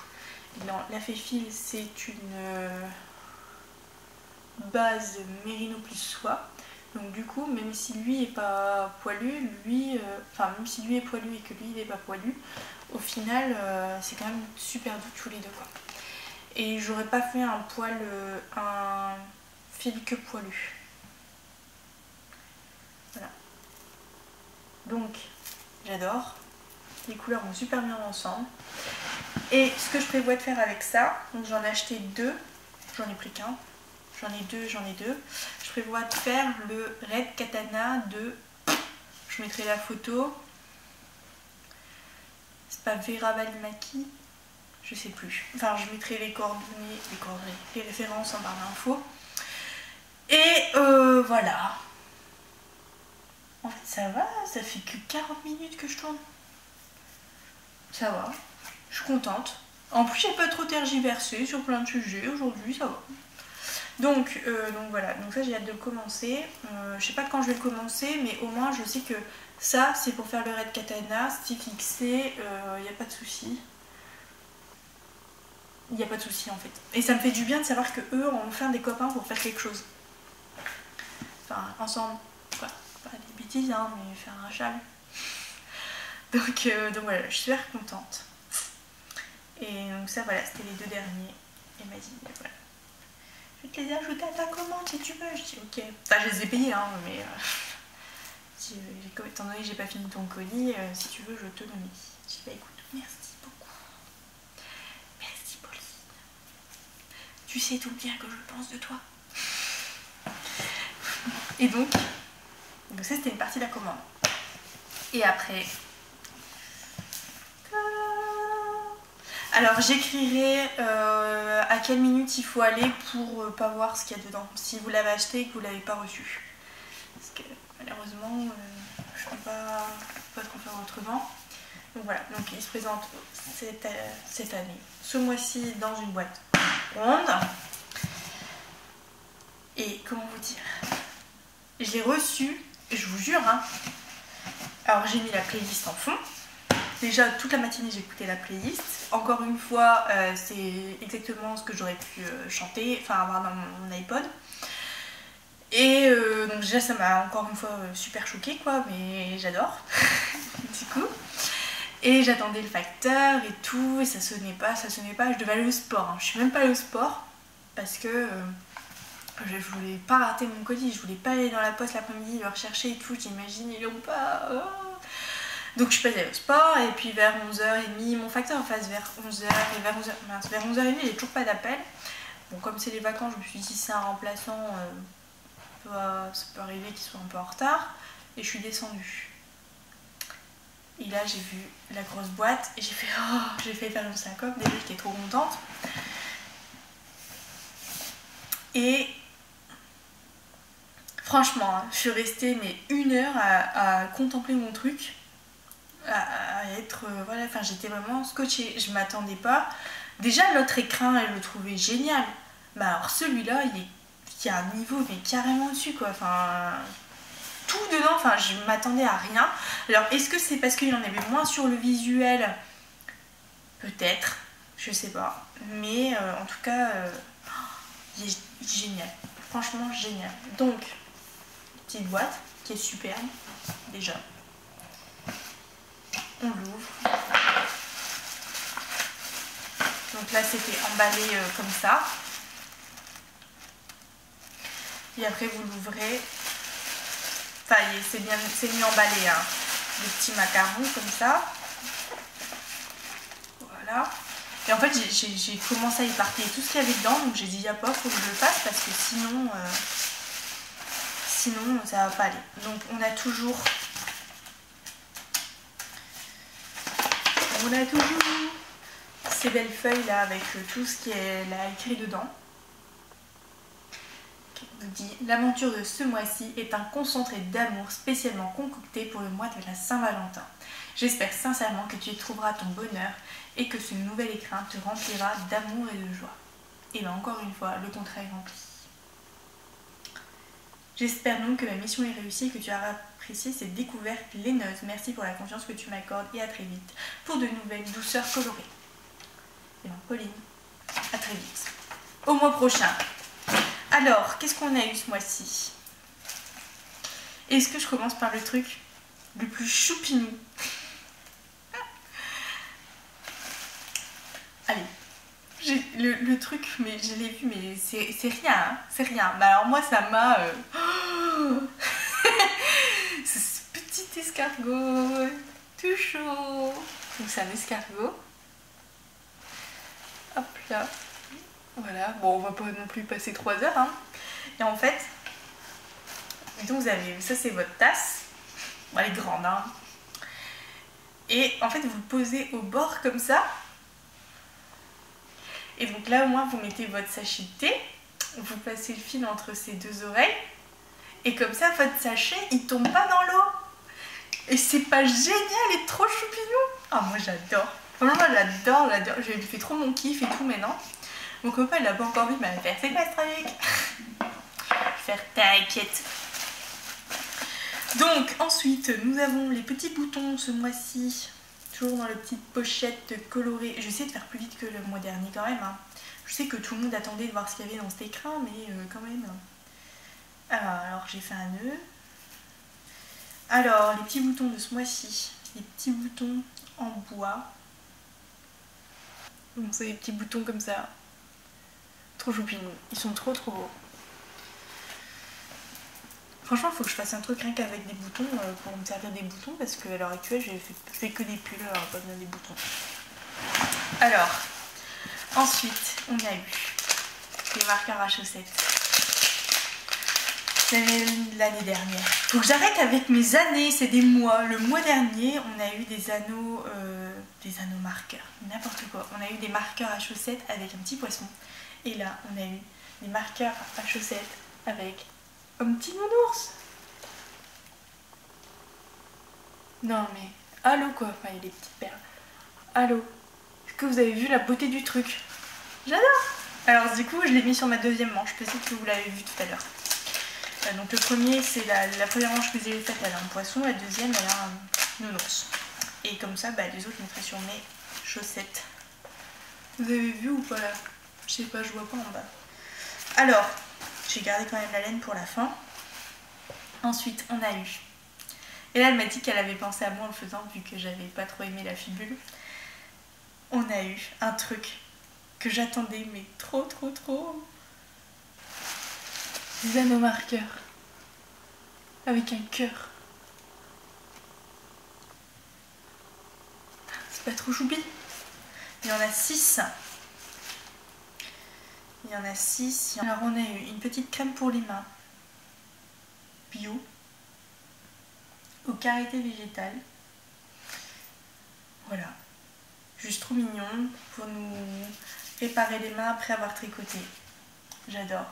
Dans la Féfil c'est une base mérino plus soie. Donc du coup, même si lui est pas poilu, même si lui est poilu et que lui il est pas poilu, au final c'est quand même super doux tous les deux quoi. Et j'aurais pas fait un fil que poilu. Voilà. Donc j'adore. Les couleurs vont super bien ensemble. Et ce que je prévois de faire avec ça, donc j'en ai acheté deux, j'en ai pris qu'un. J'en ai deux. Je prévois de faire le Red Katana de... Je mettrai la photo. C'est pas Vera Balimaki, je sais plus. Enfin, je mettrai les références en barre d'infos. Et voilà. En fait, ça va, ça fait que 40 minutes que je tourne. Ça va, je suis contente. En plus, j'ai pas trop tergiversé sur plein de sujets aujourd'hui, ça va. Donc voilà, donc ça j'ai hâte de le commencer. Je sais pas quand je vais le commencer, mais au moins je sais que ça c'est pour faire le Red Katana, c'est fixé, il n'y a pas de souci. Il n'y a pas de souci en fait. Et ça me fait du bien de savoir que eux ont enfin des copains pour faire quelque chose. Enfin, ensemble, quoi. Pas des bêtises, hein, mais faire un châle. Donc voilà, je suis super contente. Et donc ça voilà, c'était les deux derniers. Et m'a dit, voilà. Je vais te les ajouter à ta commande si tu veux. Je dis ok. Enfin, je les ai payés, hein, mais étant donné que j'ai pas fini ton colis, si tu veux, je te le mets. Je dis bah écoute, merci beaucoup. Merci Pauline. Tu sais tout bien que je pense de toi. Et donc ça c'était une partie de la commande. Et après. Alors j'écrirai à quelle minute il faut aller pour pas voir ce qu'il y a dedans, si vous l'avez acheté et que vous l'avez pas reçu. Parce que malheureusement je ne peux pas trop faire autrement. Donc voilà, donc il se présente cette année, ce mois-ci dans une boîte ronde. Et comment vous dire, je l'ai reçu, je vous jure, hein. Alors j'ai mis la playlist en fond. Déjà toute la matinée j'ai écouté la playlist. encore une fois, c'est exactement ce que j'aurais pu chanter, enfin avoir dans mon iPod. Et donc déjà ça m'a encore une fois super choquée quoi, mais j'adore du coup. Et j'attendais le facteur et tout, et ça sonnait pas, je devais aller au sport, hein. Je suis même pas allée au sport parce que je voulais pas rater mon colis, je voulais pas aller dans la poste l'après-midi le rechercher et tout, j'imagine ils l'ont pas. Donc je suis pas allée au sport, et puis vers 11h30, mon facteur en face vers 11h, et vers 11h30 il n'y a toujours pas d'appel. Bon, comme c'est les vacances, je me suis dit si c'est un remplaçant, ça peut arriver qu'il soit un peu en retard, et je suis descendue. Et là j'ai vu la grosse boîte et j'ai fait oh, j'ai fait faire une syncope, déjà j'étais trop contente. Et franchement, hein, je suis restée mais 1 heure à contempler mon truc, à être voilà, enfin j'étais vraiment scotchée, je m'attendais pas. Déjà l'autre écran, je le trouvais génial, mais alors celui-là il y a un niveau mais carrément dessus quoi, enfin tout dedans, enfin je m'attendais à rien. Alors est-ce que c'est parce qu'il y en avait moins sur le visuel? Peut-être, je sais pas, mais en tout cas il est génial, franchement génial. Donc petite boîte qui est superbe déjà, on l'ouvre. Donc là c'était emballé comme ça, et après vous l'ouvrez. Enfin, c'est mieux emballé, hein. Des petits macarons comme ça. Voilà. Et en fait, j'ai commencé à éparpiller tout ce qu'il y avait dedans, donc j'ai dit, y'a pas, faut que je le fasse parce que sinon ça va pas aller. Donc on a toujours ces belles feuilles là avec tout ce qui est là écrit dedans. Dit l'aventure de ce mois-ci est un concentré d'amour spécialement concocté pour le mois de la Saint-Valentin. J'espère sincèrement que tu y trouveras ton bonheur et que ce nouvel écrin te remplira d'amour et de joie. Et bien encore une fois, le contrat est rempli. J'espère donc que ma mission est réussie et que tu auras apprécié cette découverte laineuse. Merci pour la confiance que tu m'accordes et à très vite pour de nouvelles douceurs colorées. Et bien Pauline, à très vite. Au mois prochain. Alors, qu'est-ce qu'on a eu ce mois-ci? Est-ce que je commence par le truc le plus choupinou? Allez, le truc, mais je l'ai vu, mais c'est rien, hein, c'est rien. Bah alors moi, ça m'a... ce petit escargot, tout chaud. Donc c'est un escargot. Hop là. Voilà, bon, on va pas non plus passer 3 heures, hein. Et en fait, donc vous avez, ça c'est votre tasse, bon, elle est grande, hein. Et en fait, vous le posez au bord comme ça. Et donc là, au moins, vous mettez votre sachet de thé, vous passez le fil entre ces deux oreilles, et comme ça, votre sachet, il tombe pas dans l'eau. Et c'est pas génial et trop choupinou. Ah, moi j'adore. Franchement, j'adore. Je lui fais trop mon kiff et tout maintenant. Mon copain il l'a pas encore vu, mais il va faire c'est quoi ce truc? Faire t'inquiète. Donc ensuite nous avons les petits boutons ce mois-ci, toujours dans la petite pochette colorée. Je vais essayer de faire plus vite que le mois dernier quand même, hein. Je sais que tout le monde attendait de voir ce qu'il y avait dans cet écran, mais quand même. Alors j'ai fait un nœud. Alors les petits boutons de ce mois-ci, les petits boutons en bois. Donc c'est des petits boutons comme ça. Trop choupinous, ils sont trop beaux. Franchement, il faut que je fasse un truc rien qu'avec des boutons pour me servir des boutons parce qu'à l'heure actuelle, je fais que des pulls, alors pas besoin des boutons. Alors, ensuite, on a eu des marqueurs à chaussettes. C'est l'année dernière. Faut que j'arrête avec mes années, c'est des mois. Le mois dernier, on a eu des anneaux marqueurs, n'importe quoi. On a eu des marqueurs à chaussettes avec un petit poisson. Et là, on a eu des marqueurs à chaussettes avec un petit nounours. Non mais, allô quoi, enfin il y a des petites perles. Allô, est-ce que vous avez vu la beauté du truc? J'adore. Alors du coup, je l'ai mis sur ma deuxième manche, peut-être que vous l'avez vu tout à l'heure. Donc le premier, c'est la première manche que j'ai faite, elle a un poisson, la deuxième, elle a un nounours. Et comme ça, les autres, je mettrai sur mes chaussettes Vous avez vu ou pas là? Je sais pas, je vois pas en bas. Alors, j'ai gardé quand même la laine pour la fin. Ensuite, on a eu... Et là, elle m'a dit qu'elle avait pensé à moi en le faisant, vu que j'avais pas trop aimé la fibule. On a eu un truc que j'attendais, mais trop. Des anneaux marqueurs. Avec un cœur. C'est pas trop choupi. Il y en a 6. Il y en a 6. Alors on a eu une petite crème pour les mains. Bio. Au karité végétal. Voilà. Juste trop mignon pour nous réparer les mains après avoir tricoté. J'adore.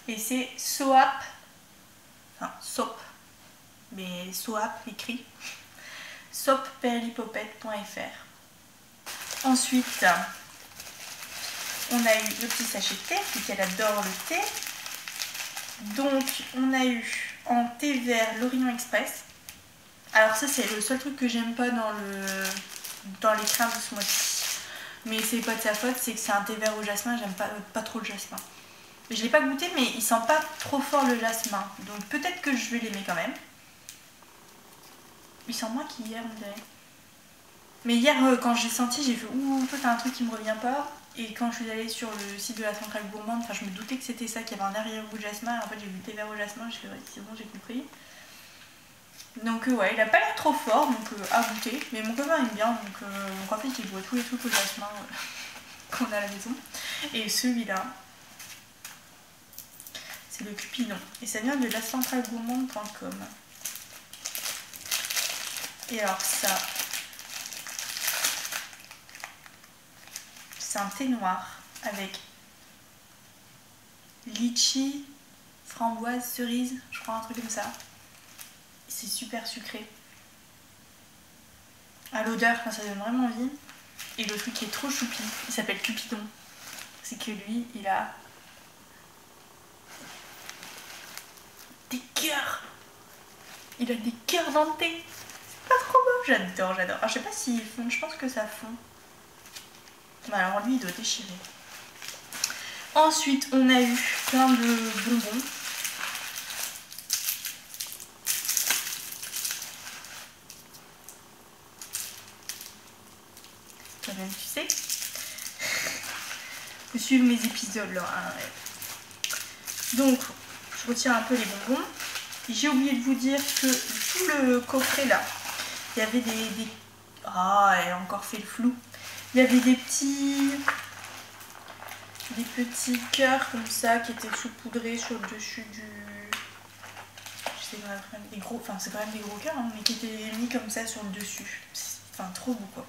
Et c'est Soap. Enfin, Soap. Mais Soap écrit. soapperlipopette.fr. Ensuite, on a eu le petit sachet de thé, puisqu'elle adore le thé. Donc, on a eu en thé vert l'Orient Express. Alors ça, c'est le seul truc que j'aime pas dans les crèmes de ce mois-ci. Mais c'est pas de sa faute, c'est que c'est un thé vert au jasmin, j'aime pas trop le jasmin. Je l'ai pas goûté, mais il sent pas trop fort le jasmin. Donc peut-être que je vais l'aimer quand même. Il sent moins qu'hier, on dirait. Mais hier, quand j'ai senti, j'ai fait ouh, toi t'as un truc qui me revient pas. Et quand je suis allée sur le site de la centrale gourmande, enfin, je me doutais que c'était ça, qu'il y avait un arrière-goût de jasmin. En fait, j'ai vu thé vert au jasmin, j'ai fait ouais, c'est bon, j'ai compris. Donc ouais, il a pas l'air trop fort, donc à goûter. Mais mon copain aime bien, donc en fait, il boit tous les trucs au jasmin qu'on a à la maison. Et celui-là, c'est le Cupidon. Et ça vient de lacentralegourmande.com. Et alors ça, c'est un thé noir avec litchi, framboise, cerise, je crois un truc comme ça. C'est super sucré. À l'odeur, ça donne vraiment envie. Et le truc qui est trop choupi, il s'appelle Cupidon. C'est que lui, il a des cœurs. Il a des cœurs dans le thé. C'est pas trop beau. J'adore. Alors je sais pas s'il fond, je pense que ça fond. Bah, alors lui, il doit déchirer. Ensuite, on a eu plein de bonbons. Toi-même, tu sais. Faut suivre mes épisodes là. Hein. Donc, je retire un peu les bonbons. J'ai oublié de vous dire que tout le coffret là, il y avait des... Ah, elle a encore fait le flou. Il y avait des petits cœurs comme ça qui étaient saupoudrés sur le dessus du... Je sais pas, des gros... Enfin, c'est quand même des gros cœurs, hein, mais qui étaient mis comme ça sur le dessus. Enfin, trop beau quoi.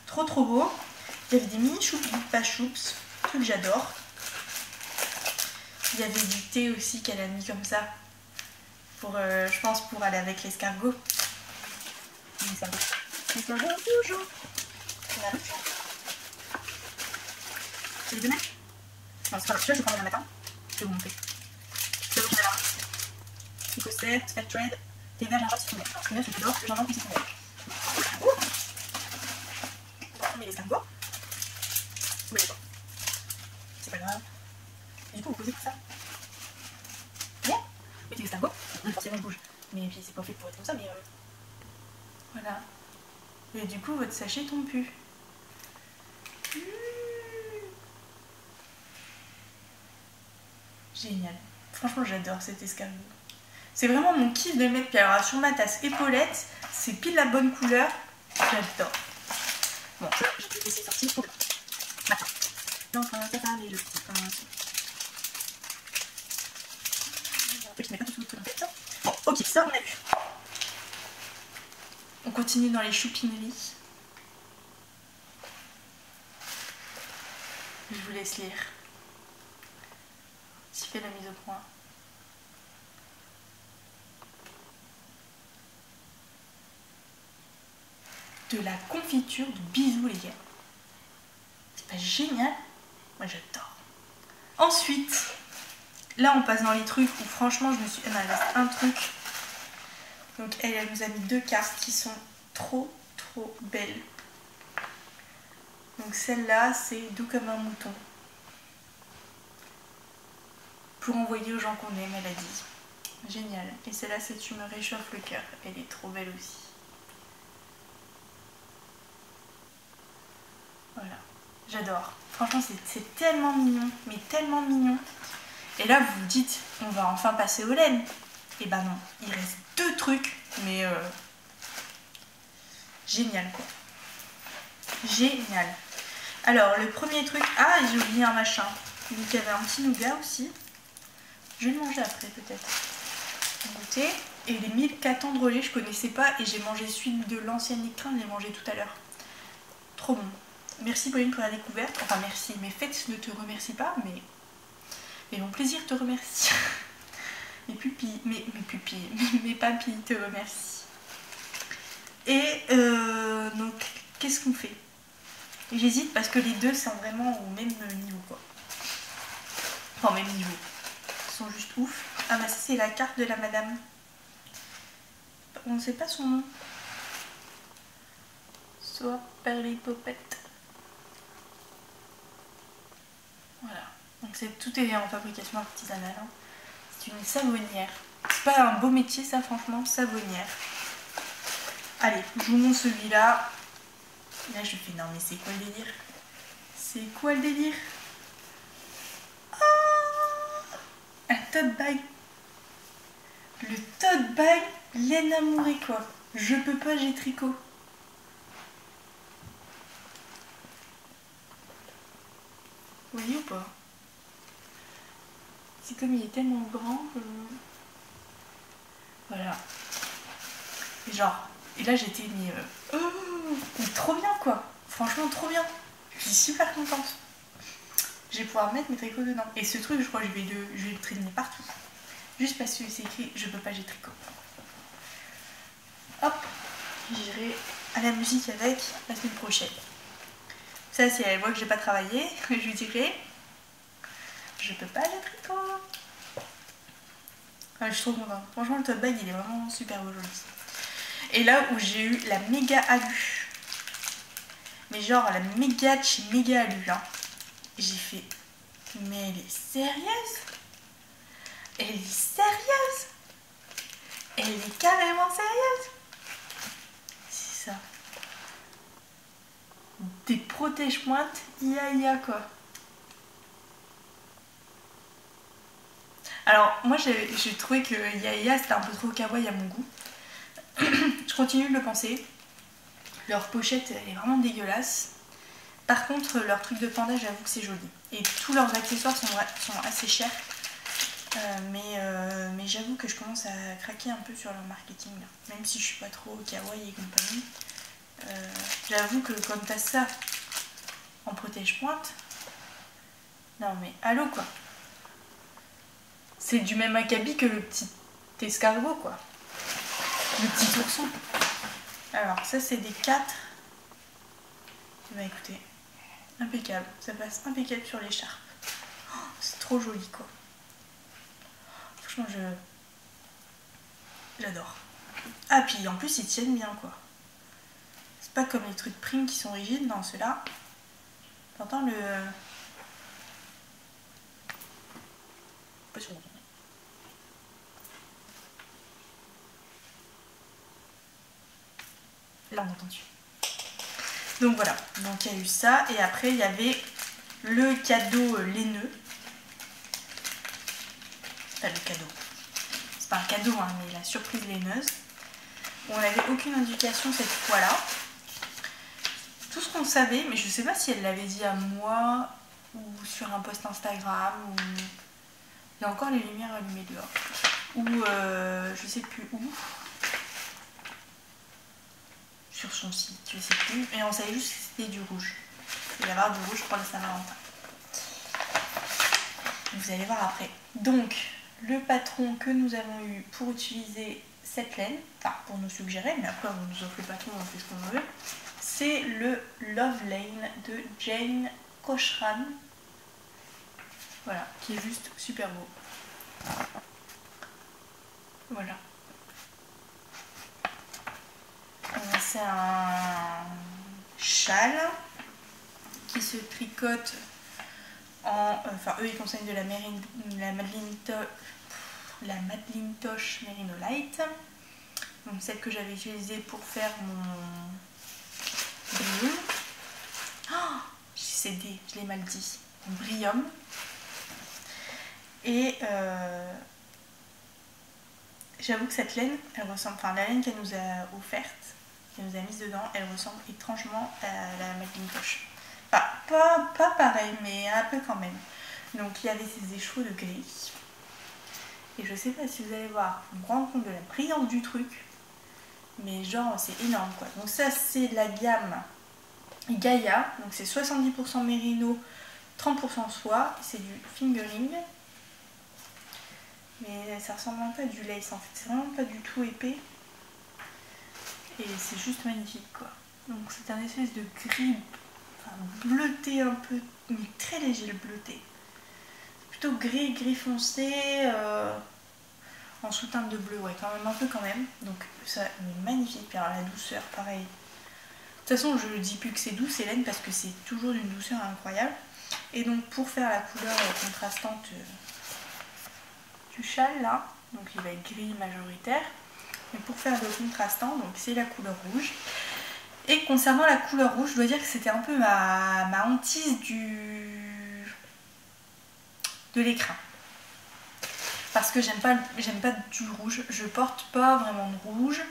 Trop beau. Il y avait des mini choups, pas choups, truc que j'adore. Il y avait du thé aussi qu'elle a mis comme ça. Pour, je pense pour aller avec l'escargot. L'escargot toujours. C'est le demain. Non, c'est pas grave, celui-là je vais prendre demain matin. Je vais vous montrer. C'est le canard. Écossais, Fat Trade, thé vert, gingembre, citron vert. Celui-là je l'adore, le gingembre et citron vert. On met l'escargot. Vous voyez pas. C'est pas grave. Et du coup vous posez tout ça. Bien. Mettez l'escargot. Forcément il bouge. Mais puis c'est pas fait pour être comme ça, mais voilà. Et du coup votre sachet tombe plus. Génial. Franchement j'adore cet escargot. C'est vraiment mon kiff de le mettre. Puis alors sur ma tasse épaulette, c'est pile la bonne couleur. J'adore. Bon, ça, je vais laisser sortir pour demain. Matin. L'enfant, ça parle, le petit prince. Petit, mais pas tout dans tête. Bon, ok, ça on a vu. On continue dans les choupineries. Je vous laisse lire. J'ai fait la mise au point. De la confiture de bisous les gars. C'est pas génial? Moi j'adore. Ensuite, là on passe dans les trucs où franchement je me suis... Il me reste un truc. Donc elle nous a mis 2 cartes qui sont trop belles. Donc celle-là, c'est doux comme un mouton. Pour envoyer aux gens qu'on aime, elle a dit. Génial. Et celle-là, c'est tu me réchauffes le cœur. Elle est trop belle aussi. Voilà. J'adore. Franchement, c'est tellement mignon. Mais tellement mignon. Et là, vous vous dites, on va enfin passer aux laines. Et ben non. Il reste 2 trucs. Mais génial, quoi. Génial. Alors, le premier truc... Ah, j'ai oublié un machin. Donc, il y avait un petit nougat aussi. Je vais le manger après, peut-être. Goûter. Et les 1004 ans de relais, je connaissais pas. Et j'ai mangé celui de l'ancienne écrin, je l'ai mangé tout à l'heure. Trop bon. Merci Pauline pour la découverte. Enfin, merci. Mes fêtes ne te remercient pas, mais mon plaisir te remercie. Mes pupilles, mes pupilles, mes papilles te remercient. Et donc, qu'est-ce qu'on fait? J'hésite parce que les deux sont vraiment au même niveau, quoi. Enfin, au même niveau. Ils sont juste ouf. Ah bah ça, c'est la carte de la madame. On ne sait pas son nom. Soit Perlipopette. Voilà. Donc tout est en fabrication artisanale. Hein. C'est une savonnière. C'est pas un beau métier, ça, franchement. Savonnière. Allez, je vous montre celui-là. Là, je fais non, mais c'est quoi le délire? C'est quoi le délire? Oh, un tote bag. Le tote bag laine amourée, quoi. Je peux pas, j'ai tricot. Vous voyez ou pas? C'est comme il est tellement grand que... Voilà. Et genre, et là j'étais mais, mais trop bien, quoi. Franchement, trop bien. Je suis super contente. Je vais pouvoir mettre mes tricots dedans. Et ce truc, je crois que je vais le traîner partout. Juste parce que c'est écrit je peux pas, j'ai tricot. Hop, j'irai à la musique avec la semaine prochaine. Ça, si elle voit que j'ai pas travaillé, je lui dirai je peux pas, j'ai tricot. Ah, je suis trop contente. Franchement, le tote bag, il est vraiment super aujourd'hui. Et là où j'ai eu la méga alu. Mais genre la méga de chez méga alu, hein. J'ai fait, mais elle est sérieuse? Elle est sérieuse? Elle est carrément sérieuse? C'est ça. Des protège-pointes, IA, quoi. Alors, moi, j'ai trouvé que IA, c'était un peu trop kawaii à mon goût. Je continue de le penser. Leur pochette, elle est vraiment dégueulasse. Par contre, leur truc de panda, j'avoue que c'est joli. Et tous leurs accessoires sont assez chers. Mais j'avoue que je commence à craquer un peu sur leur marketing. Là. Même si je suis pas trop kawaii et compagnie. J'avoue que quand t'as ça en protège-pointe... Non mais, allô, quoi. C'est du même acabit que le petit escargot, quoi. Le petit ourson. Alors, ça, c'est des 4. Bah écoutez, impeccable. Ça passe impeccable sur l'écharpe. Oh, c'est trop joli, quoi. Franchement, j'adore. Ah, puis en plus, ils tiennent bien, quoi. C'est pas comme les trucs Prime qui sont rigides. Non, ceux-là. T'entends le... Pas sur mon ton. Là, on a entendu. Donc voilà, donc il y a eu ça. Et après, il y avait le cadeau laineux. Enfin, le cadeau. C'est pas un cadeau, hein, mais la surprise laineuse. On n'avait aucune indication cette fois-là. Tout ce qu'on savait, mais je sais pas si elle l'avait dit à moi ou sur un post Instagram. Ou... Il y a encore les lumières allumées dehors. Ou je sais plus où. Sur son site, je sais plus. Et on savait juste que c'était du rouge. Il va y avoir du rouge pour la Saint-Valentin. Vous allez voir après. Donc, le patron que nous avons eu pour utiliser cette laine, enfin pour nous suggérer, mais après on nous offre le patron, on fait ce qu'on veut, c'est le Love Lane de Jane Cochran. Voilà, qui est juste super beau. Voilà. C'est un châle qui se tricote en... Enfin, eux, ils conseillent de la Madeline Tosh Merino Light. Donc celle que j'avais utilisée pour faire mon Brium. Oh, j'ai cédé, je l'ai mal dit. Mon Brium. Et j'avoue que cette laine, elle ressemble, enfin la laine qu'elle nous a offerte, qu'elle nous a mise dedans, elle ressemble étrangement à la Madeline Tosh. Enfin, pas pareil, mais un peu quand même. Donc il y avait ces échos de gris. Et je sais pas si vous allez voir, vous vous rendez compte de la brillance du truc. Mais genre c'est énorme quoi. Donc ça c'est de la gamme Gaia. Donc c'est 70% mérino, 30% soie. C'est du fingering. Mais ça ressemble un peu à du lace en fait. C'est vraiment pas du tout épais. Et c'est juste magnifique quoi. Donc c'est un espèce de gris, enfin, bleuté un peu, mais très léger le bleuté. Plutôt gris foncé, en sous-teinte de bleu, ouais, quand même un peu quand même. Donc ça, mais magnifique. Puis alors la douceur, pareil. De toute façon, je dis plus que c'est doux, c'est laine, parce que c'est toujours d'une douceur incroyable. Et donc pour faire la couleur contrastante du châle là, donc il va être gris majoritaire. Et pour faire le contrastant, donc c'est la couleur rouge. Et concernant la couleur rouge, je dois dire que c'était un peu ma hantise de l'écrin. Parce que j'aime pas du rouge, je porte pas vraiment de rouge.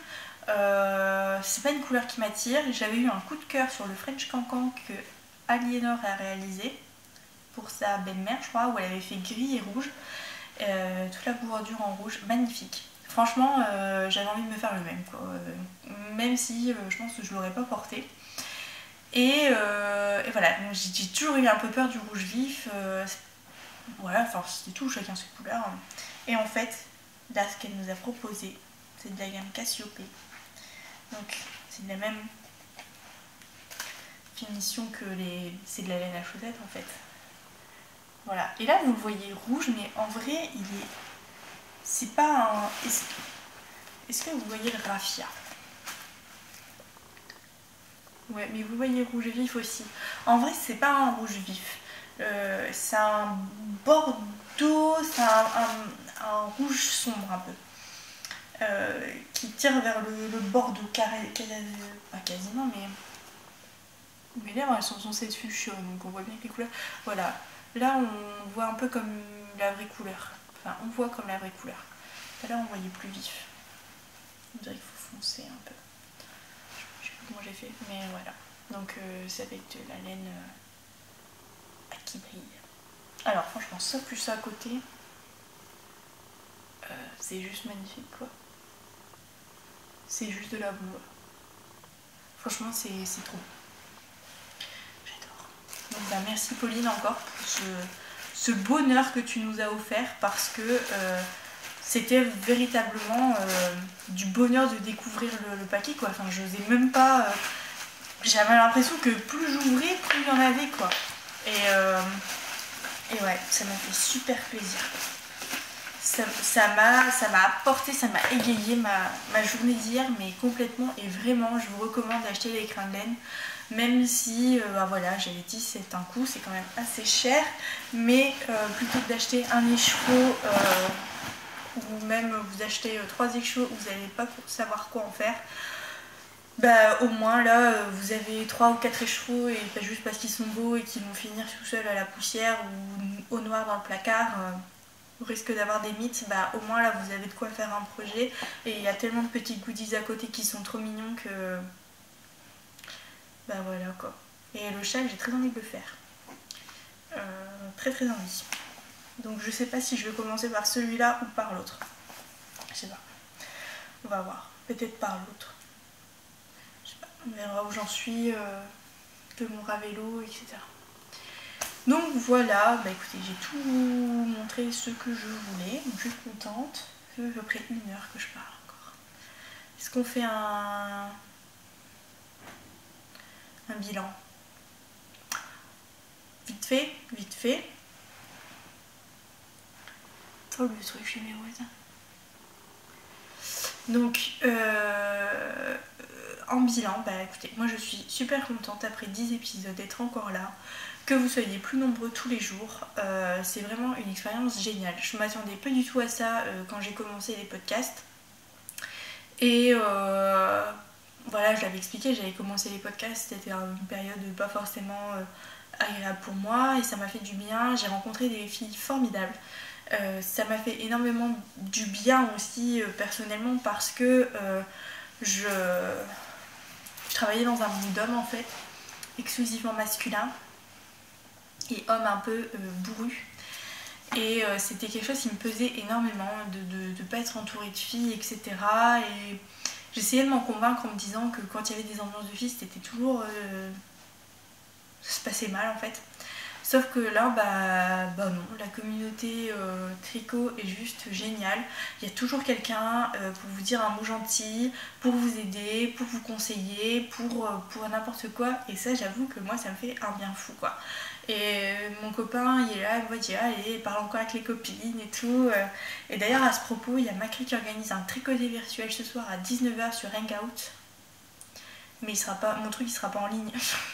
C'est pas une couleur qui m'attire. J'avais eu un coup de cœur sur le French Cancan que Aliénor a réalisé pour sa belle-mère, je crois, où elle avait fait gris et rouge. Toute la bordure en rouge, magnifique. Franchement, j'avais envie de me faire le même, quoi. Même si je pense que je l'aurais pas porté. Et voilà, j'ai toujours eu un peu peur du rouge vif. Voilà, enfin c'était tout, chacun ses couleurs. Et en fait, là ce qu'elle nous a proposé, c'est de la gamme Cassiope. Donc c'est de la même finition que c'est de la laine à chaussettes en fait. Voilà, et là vous le voyez rouge, mais en vrai il est... C'est pas un... Est-ce que vous voyez le raffia? Ouais, mais vous voyez rouge vif aussi. En vrai c'est pas un rouge vif. C'est un bordeaux, c'est un rouge sombre un peu. Qui tire vers le bordeaux carré, pas quasiment, mais mes lèvres elles sont censées être fuchsia, donc on voit bien que les couleurs. Voilà, là on voit un peu comme la vraie couleur. Enfin, on voit comme la vraie couleur. Là on voyait plus vif. On dirait qu'il faut foncer un peu. Je sais pas comment j'ai fait, mais voilà. Donc c'est avec de la laine qui brille. Alors franchement, ça plus ça à côté, c'est juste magnifique quoi. C'est juste de la boue. Franchement, c'est trop. J'adore. Donc bah, merci Pauline encore pour ce bonheur que tu nous as offert, parce que c'était véritablement du bonheur de découvrir le paquet quoi. Enfin, je n'osais même pas... J'avais l'impression que plus j'ouvrais, plus il y en avait quoi. Et ouais, ça m'a fait super plaisir. Ça m'a apporté, ça m'a égayé ma journée d'hier, mais complètement. Et vraiment, je vous recommande d'acheter l'écrin de laine. Même si, bah voilà, j'avais dit c'est un coût, c'est quand même assez cher. Mais plutôt que d'acheter un écheveau, ou même vous achetez 3 écheveaux, vous n'allez pas savoir quoi en faire. Bah au moins là vous avez 3 ou 4 écheveaux, et pas juste parce qu'ils sont beaux et qu'ils vont finir tout seuls à la poussière ou au noir dans le placard, au risque d'avoir des mythes. Bah au moins là vous avez de quoi faire un projet, et il y a tellement de petits goodies à côté qui sont trop mignons que bah voilà quoi. Et le châle, j'ai très envie de le faire, très envie. Donc je sais pas si je vais commencer par celui-là ou par l'autre, je sais pas, on va voir, peut-être par l'autre. On verra où j'en suis de mon Ravello, etc. Donc voilà, bah écoutez, j'ai tout montré ce que je voulais, donc je suis contente. Ça fait à peu près 1 heure que je parle encore. Est-ce qu'on fait un bilan? Vite fait, vite fait. Oh le truc chez mes roses. Donc en bilan, bah écoutez, moi je suis super contente après 10 épisodes d'être encore là, que vous soyez plus nombreux tous les jours. C'est vraiment une expérience géniale. Je m'attendais pas du tout à ça quand j'ai commencé les podcasts. Et voilà, je l'avais expliqué, j'avais commencé les podcasts, c'était une période pas forcément agréable pour moi et ça m'a fait du bien. J'ai rencontré des filles formidables. Ça m'a fait énormément du bien aussi personnellement parce que je travaillais dans un monde d'hommes en fait, exclusivement masculin et homme un peu bourru. Et c'était quelque chose qui me pesait énormément de ne pas être entourée de filles, etc. Et j'essayais de m'en convaincre en me disant que quand il y avait des ambiances de filles, c'était toujours... ça se passait mal en fait. Sauf que là, bah non, la communauté tricot est juste géniale. Il y a toujours quelqu'un pour vous dire un mot gentil, pour vous aider, pour vous conseiller, pour n'importe quoi. Et ça, j'avoue que moi, ça me fait un bien fou, quoi. Et mon copain, il est là, il me dit allez, parle encore avec les copines et tout. Et d'ailleurs, à ce propos, il y a Macri qui organise un tricoté virtuel ce soir à 19h sur Hangout. Mais il sera pas, mon truc il sera pas en ligne,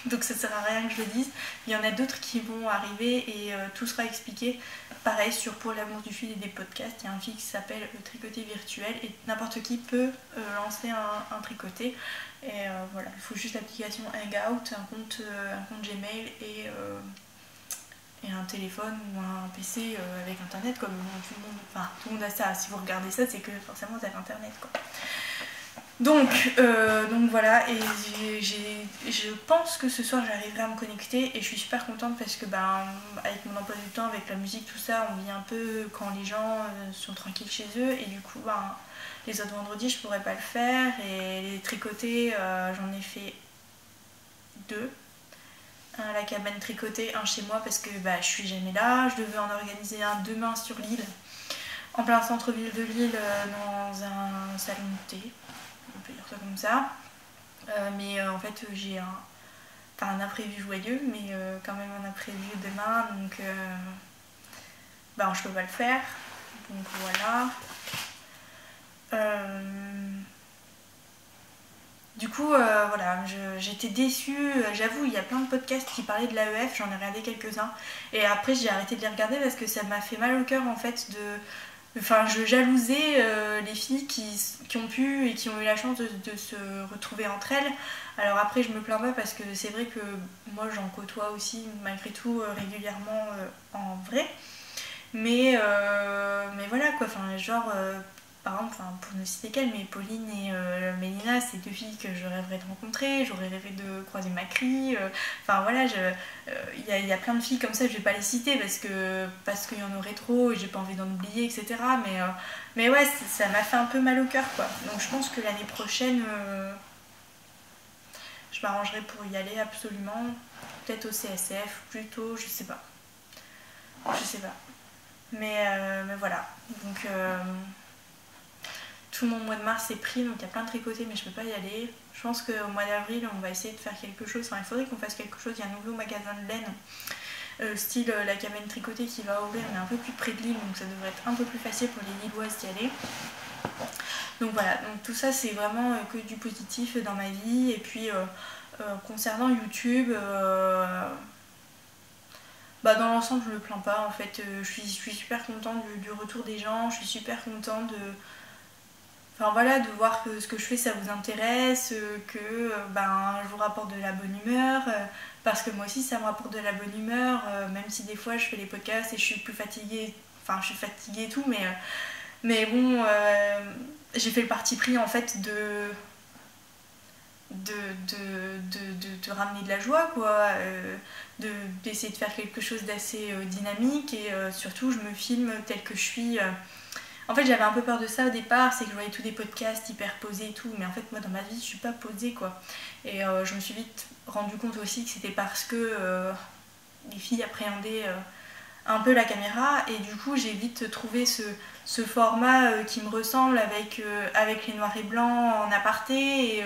donc ça sert à rien que je le dise. Il y en a d'autres qui vont arriver et tout sera expliqué. Pareil sur Pour l'amour du fil et des podcasts, il y a un fil qui s'appelle Tricoté virtuel et n'importe qui peut lancer un tricoté. Et voilà, il faut juste l'application Hangout, un compte Gmail et un téléphone ou un PC avec internet comme tout le monde a ça. Si vous regardez ça, c'est que forcément vous avez internet quoi. Donc voilà, et je pense que ce soir j'arriverai à me connecter et je suis super contente parce que avec mon emploi du temps, avec la musique, tout ça, on vit un peu quand les gens sont tranquilles chez eux et du coup les autres vendredis je pourrais pas le faire et les tricotés j'en ai fait 2. Un à la cabane tricotée, un chez moi parce que je suis jamais là. Je devais en organiser un demain sur l'île, en plein centre-ville de Lille, dans un salon de thé. On peut dire ça comme ça. Mais en fait j'ai un imprévu joyeux, mais quand même un imprévu demain, donc je peux pas le faire. Donc voilà. Du coup voilà, j'étais déçue, j'avoue il y a plein de podcasts qui parlaient de l'AEF, j'en ai regardé quelques-uns et après j'ai arrêté de les regarder parce que ça m'a fait mal au cœur en fait je jalousais les filles qui ont pu et qui ont eu la chance de se retrouver entre elles. Alors après je me plains pas parce que c'est vrai que moi j'en côtoie aussi malgré tout régulièrement en vrai. Mais voilà quoi, par exemple, pour ne citer qu'elle, mais Pauline et Mélina, c'est 2 filles que je rêverais de rencontrer, j'aurais rêvé de croiser Macri. Voilà, il y a plein de filles comme ça, je vais pas les citer parce qu'il y en aurait trop et j'ai pas envie d'en oublier, etc. Mais ouais, ça m'a fait un peu mal au cœur quoi. Donc je pense que l'année prochaine, je m'arrangerai pour y aller absolument. Peut-être au CSF, plutôt, je sais pas. Je sais pas. Mais voilà. Donc tout mon mois de mars est pris, donc il y a plein de tricotés, mais je peux pas y aller. Je pense qu'au mois d'avril, on va essayer de faire quelque chose. Enfin, il faudrait qu'on fasse quelque chose. Il y a un nouveau magasin de laine, style la cabane tricotée qui va ouvrir, mais un peu plus près de Lille, donc ça devrait être un peu plus facile pour les Lilloises d'y aller. Donc voilà, donc tout ça c'est vraiment que du positif dans ma vie. Et puis concernant YouTube, dans l'ensemble je me plains pas en fait. Je suis super contente du retour des gens, je suis super contente de voir que ce que je fais ça vous intéresse, que je vous rapporte de la bonne humeur, parce que moi aussi ça me rapporte de la bonne humeur, même si des fois je fais les podcasts et je suis plus fatiguée, je suis fatiguée et tout, mais bon, j'ai fait le parti pris en fait de ramener de la joie quoi, d'essayer de faire quelque chose d'assez dynamique et surtout je me filme telle que je suis. En fait j'avais un peu peur de ça au départ, c'est que je voyais tous des podcasts hyper posés et tout, mais en fait moi dans ma vie je suis pas posée quoi. Et je me suis vite rendu compte aussi que c'était parce que les filles appréhendaient un peu la caméra et du coup j'ai vite trouvé ce format qui me ressemble avec les noirs et blancs en aparté et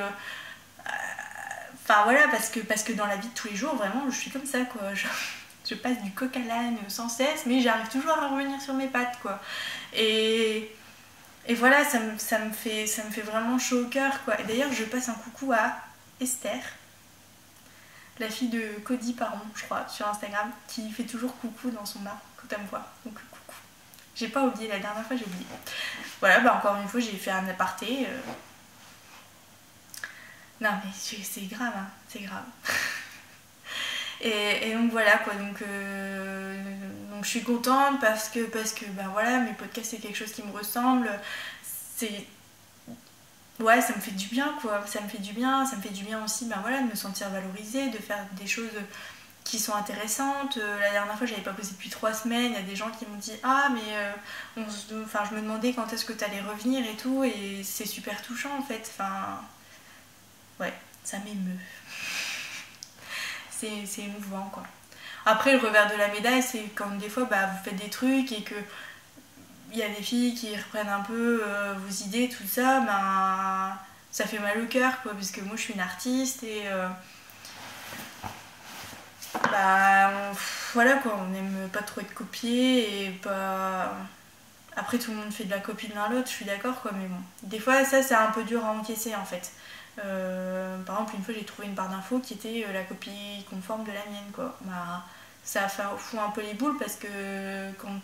voilà, parce que dans la vie de tous les jours vraiment je suis comme ça quoi. Je passe du coq à l'âne sans cesse, mais j'arrive toujours à revenir sur mes pattes quoi. Et Et voilà, ça me fait vraiment chaud au cœur, quoi. Et d'ailleurs, je passe un coucou à Esther, la fille de Cody Paron, je crois, sur Instagram, qui fait toujours coucou dans son bar quand elle me voit. Donc coucou. J'ai pas oublié, la dernière fois j'ai oublié. Voilà, bah encore une fois j'ai fait un aparté. Non mais c'est grave, hein, c'est grave. Et donc voilà quoi, donc je suis contente parce que ben voilà, mes podcasts c'est quelque chose qui me ressemble. C'est... Ouais, ça me fait du bien quoi, ça me fait du bien aussi ben voilà, de me sentir valorisée, de faire des choses qui sont intéressantes. La dernière fois j'avais pas posé depuis 3 semaines, il y a des gens qui m'ont dit ah mais enfin, je me demandais quand est-ce que t'allais revenir et tout, et c'est super touchant en fait, enfin ouais, ça m'émeut. C'est émouvant quoi. Après le revers de la médaille c'est quand des fois bah, vous faites des trucs et que il y a des filles qui reprennent un peu vos idées, tout ça, ben ça fait mal au cœur quoi, parce que moi je suis une artiste et bah voilà quoi, on n'aime pas trop être copié et pas... Après tout le monde fait de la copie de l'un l'autre, je suis d'accord quoi, mais bon. Des fois ça c'est un peu dur à encaisser en fait. Par exemple une fois j'ai trouvé une barre d'infos qui était la copie conforme de la mienne quoi. Bah, ça fout un peu les boules parce que quand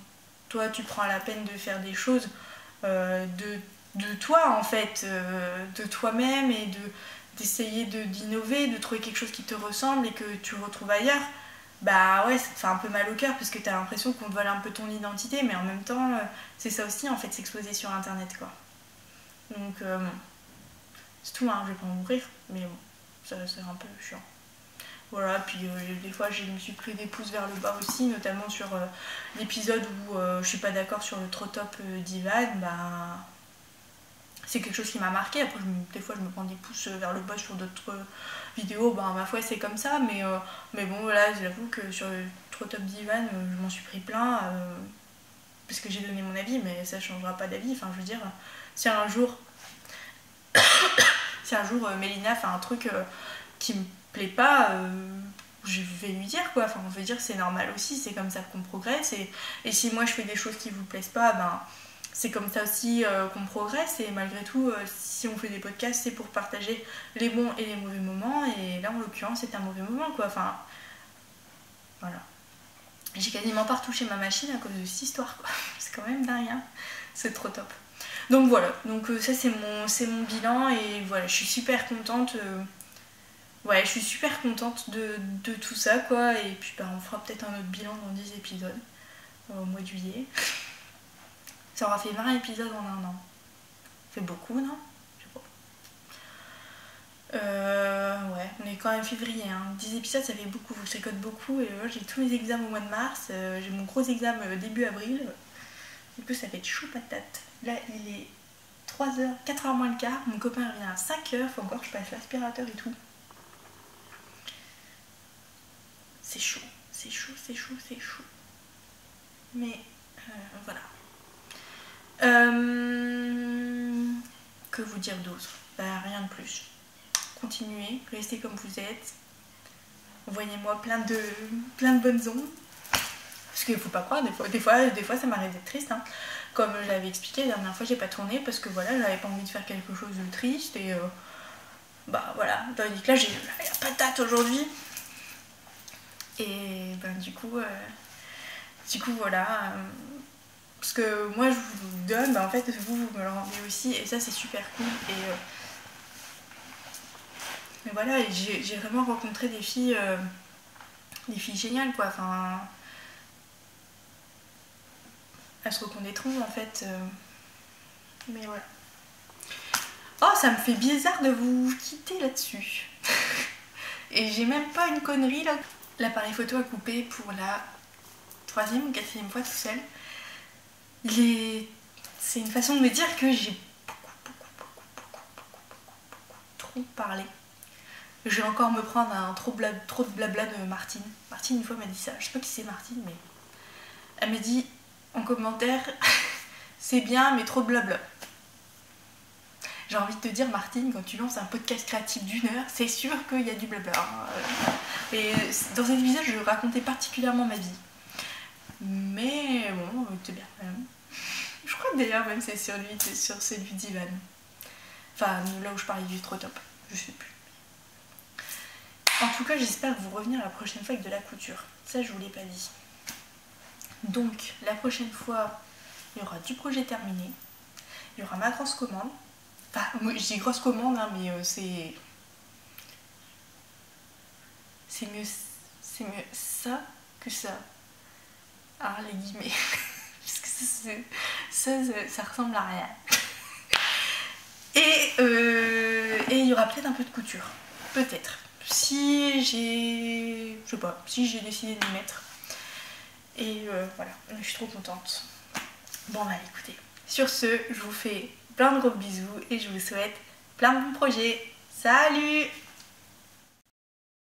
toi tu prends la peine de faire des choses de toi en fait, de toi-même et d'essayer d'innover, de trouver quelque chose qui te ressemble et que tu retrouves ailleurs, bah ouais ça te fait un peu mal au cœur parce que t'as l'impression qu'on te vole un peu ton identité, mais en même temps c'est ça aussi en fait, s'exposer sur internet quoi. Donc bon, c'est tout, hein, je vais pas en mourir, mais bon, ça c'est un peu chiant. Voilà, puis des fois je me suis pris des pouces vers le bas aussi, notamment sur l'épisode où je suis pas d'accord sur le trop top d'Ivan, bah c'est quelque chose qui m'a marqué. Après des fois je me prends des pouces vers le bas sur d'autres vidéos, bah ma foi c'est comme ça, mais bon voilà, j'avoue que sur le trop top d'Ivan je m'en suis pris plein parce que j'ai donné mon avis, mais ça changera pas d'avis, enfin je veux dire, si un jour Mélina fait un truc qui me plaît pas, je vais lui dire quoi, enfin je veux dire c'est normal aussi, c'est comme ça qu'on progresse, et si moi je fais des choses qui vous plaisent pas, ben c'est comme ça aussi qu'on progresse, et malgré tout si on fait des podcasts c'est pour partager les bons et les mauvais moments, et là en l'occurrence c'est un mauvais moment quoi, enfin voilà. J'ai quasiment pas retouché ma machine à cause de cette histoire quoi, c'est quand même dingue, hein, c'est trop top. Donc voilà, donc ça c'est mon bilan, et voilà, je suis super contente. Ouais, je suis super contente de tout ça quoi, et puis bah, on fera peut-être un autre bilan dans 10 épisodes au mois de juillet. Ça aura fait 20 épisodes en un an. Ça fait beaucoup, non? Je sais pas. Ouais, on est quand même février, hein. 10 épisodes ça fait beaucoup, je tricote beaucoup, et j'ai tous mes examens au mois de mars, j'ai mon gros examen début avril. Du coup ça fait chaud patate. Là il est 3h, 4h moins le quart, mon copain revient à 5h, faut encore que je passe l'aspirateur et tout. C'est chaud, c'est chaud, c'est chaud, c'est chaud. Mais voilà. Que vous dire d'autre? Bah, rien de plus. Continuez, restez comme vous êtes. Envoyez-moi plein de bonnes ondes. Parce qu'il faut pas croire, des fois ça m'arrive d'être triste. Hein. Comme je l'avais expliqué la dernière fois, j'ai pas tourné parce que voilà, j'avais pas envie de faire quelque chose de triste, et bah voilà. Tandis que là, j'ai la patate aujourd'hui. Et ben du coup voilà, parce que moi je vous donne, ben, en fait vous me le rendez aussi, et ça c'est super cool, et voilà, et j'ai vraiment rencontré des filles géniales quoi, enfin elles se reconnaîtront en fait, mais voilà. Oh, ça me fait bizarre de vous quitter là-dessus. Et j'ai même pas une connerie là. L'appareil photo a coupé pour la 3e ou 4e fois tout seul. C'est une façon de me dire que j'ai beaucoup trop parlé. Je vais encore me prendre un trop de blabla de Martine. Martine une fois m'a dit ça, je sais pas qui c'est Martine, mais elle m'a dit en commentaire c'est bien mais trop de blabla. J'ai envie de te dire Martine, quand tu lances un podcast créatif d'1 heure, c'est sûr qu'il y a du blabla. Et dans cet épisode je racontais particulièrement ma vie. Mais bon, c'est bien quand même. Je Je crois que d'ailleurs même c'est sur celui d'Ivan. Enfin, là où je parlais du trop top. Je sais plus. En tout cas, j'espère vous revenir la prochaine fois avec de la couture. Ça, je vous l'ai pas dit. Donc, la prochaine fois, il y aura du projet terminé. Il y aura ma grosse commande. Enfin, moi, je dis grosse commande, hein, mais c'est mieux ça que ça. Ah, les guillemets. Parce que ça ressemble à rien. Et il y aura peut-être un peu de couture. Peut-être. Si j'ai... Je sais pas. Si j'ai décidé de m'y mettre. Et voilà. Je suis trop contente. Bon, bah écoutez. Sur ce, je vous fais plein de gros bisous et je vous souhaite plein de bons projets. Salut!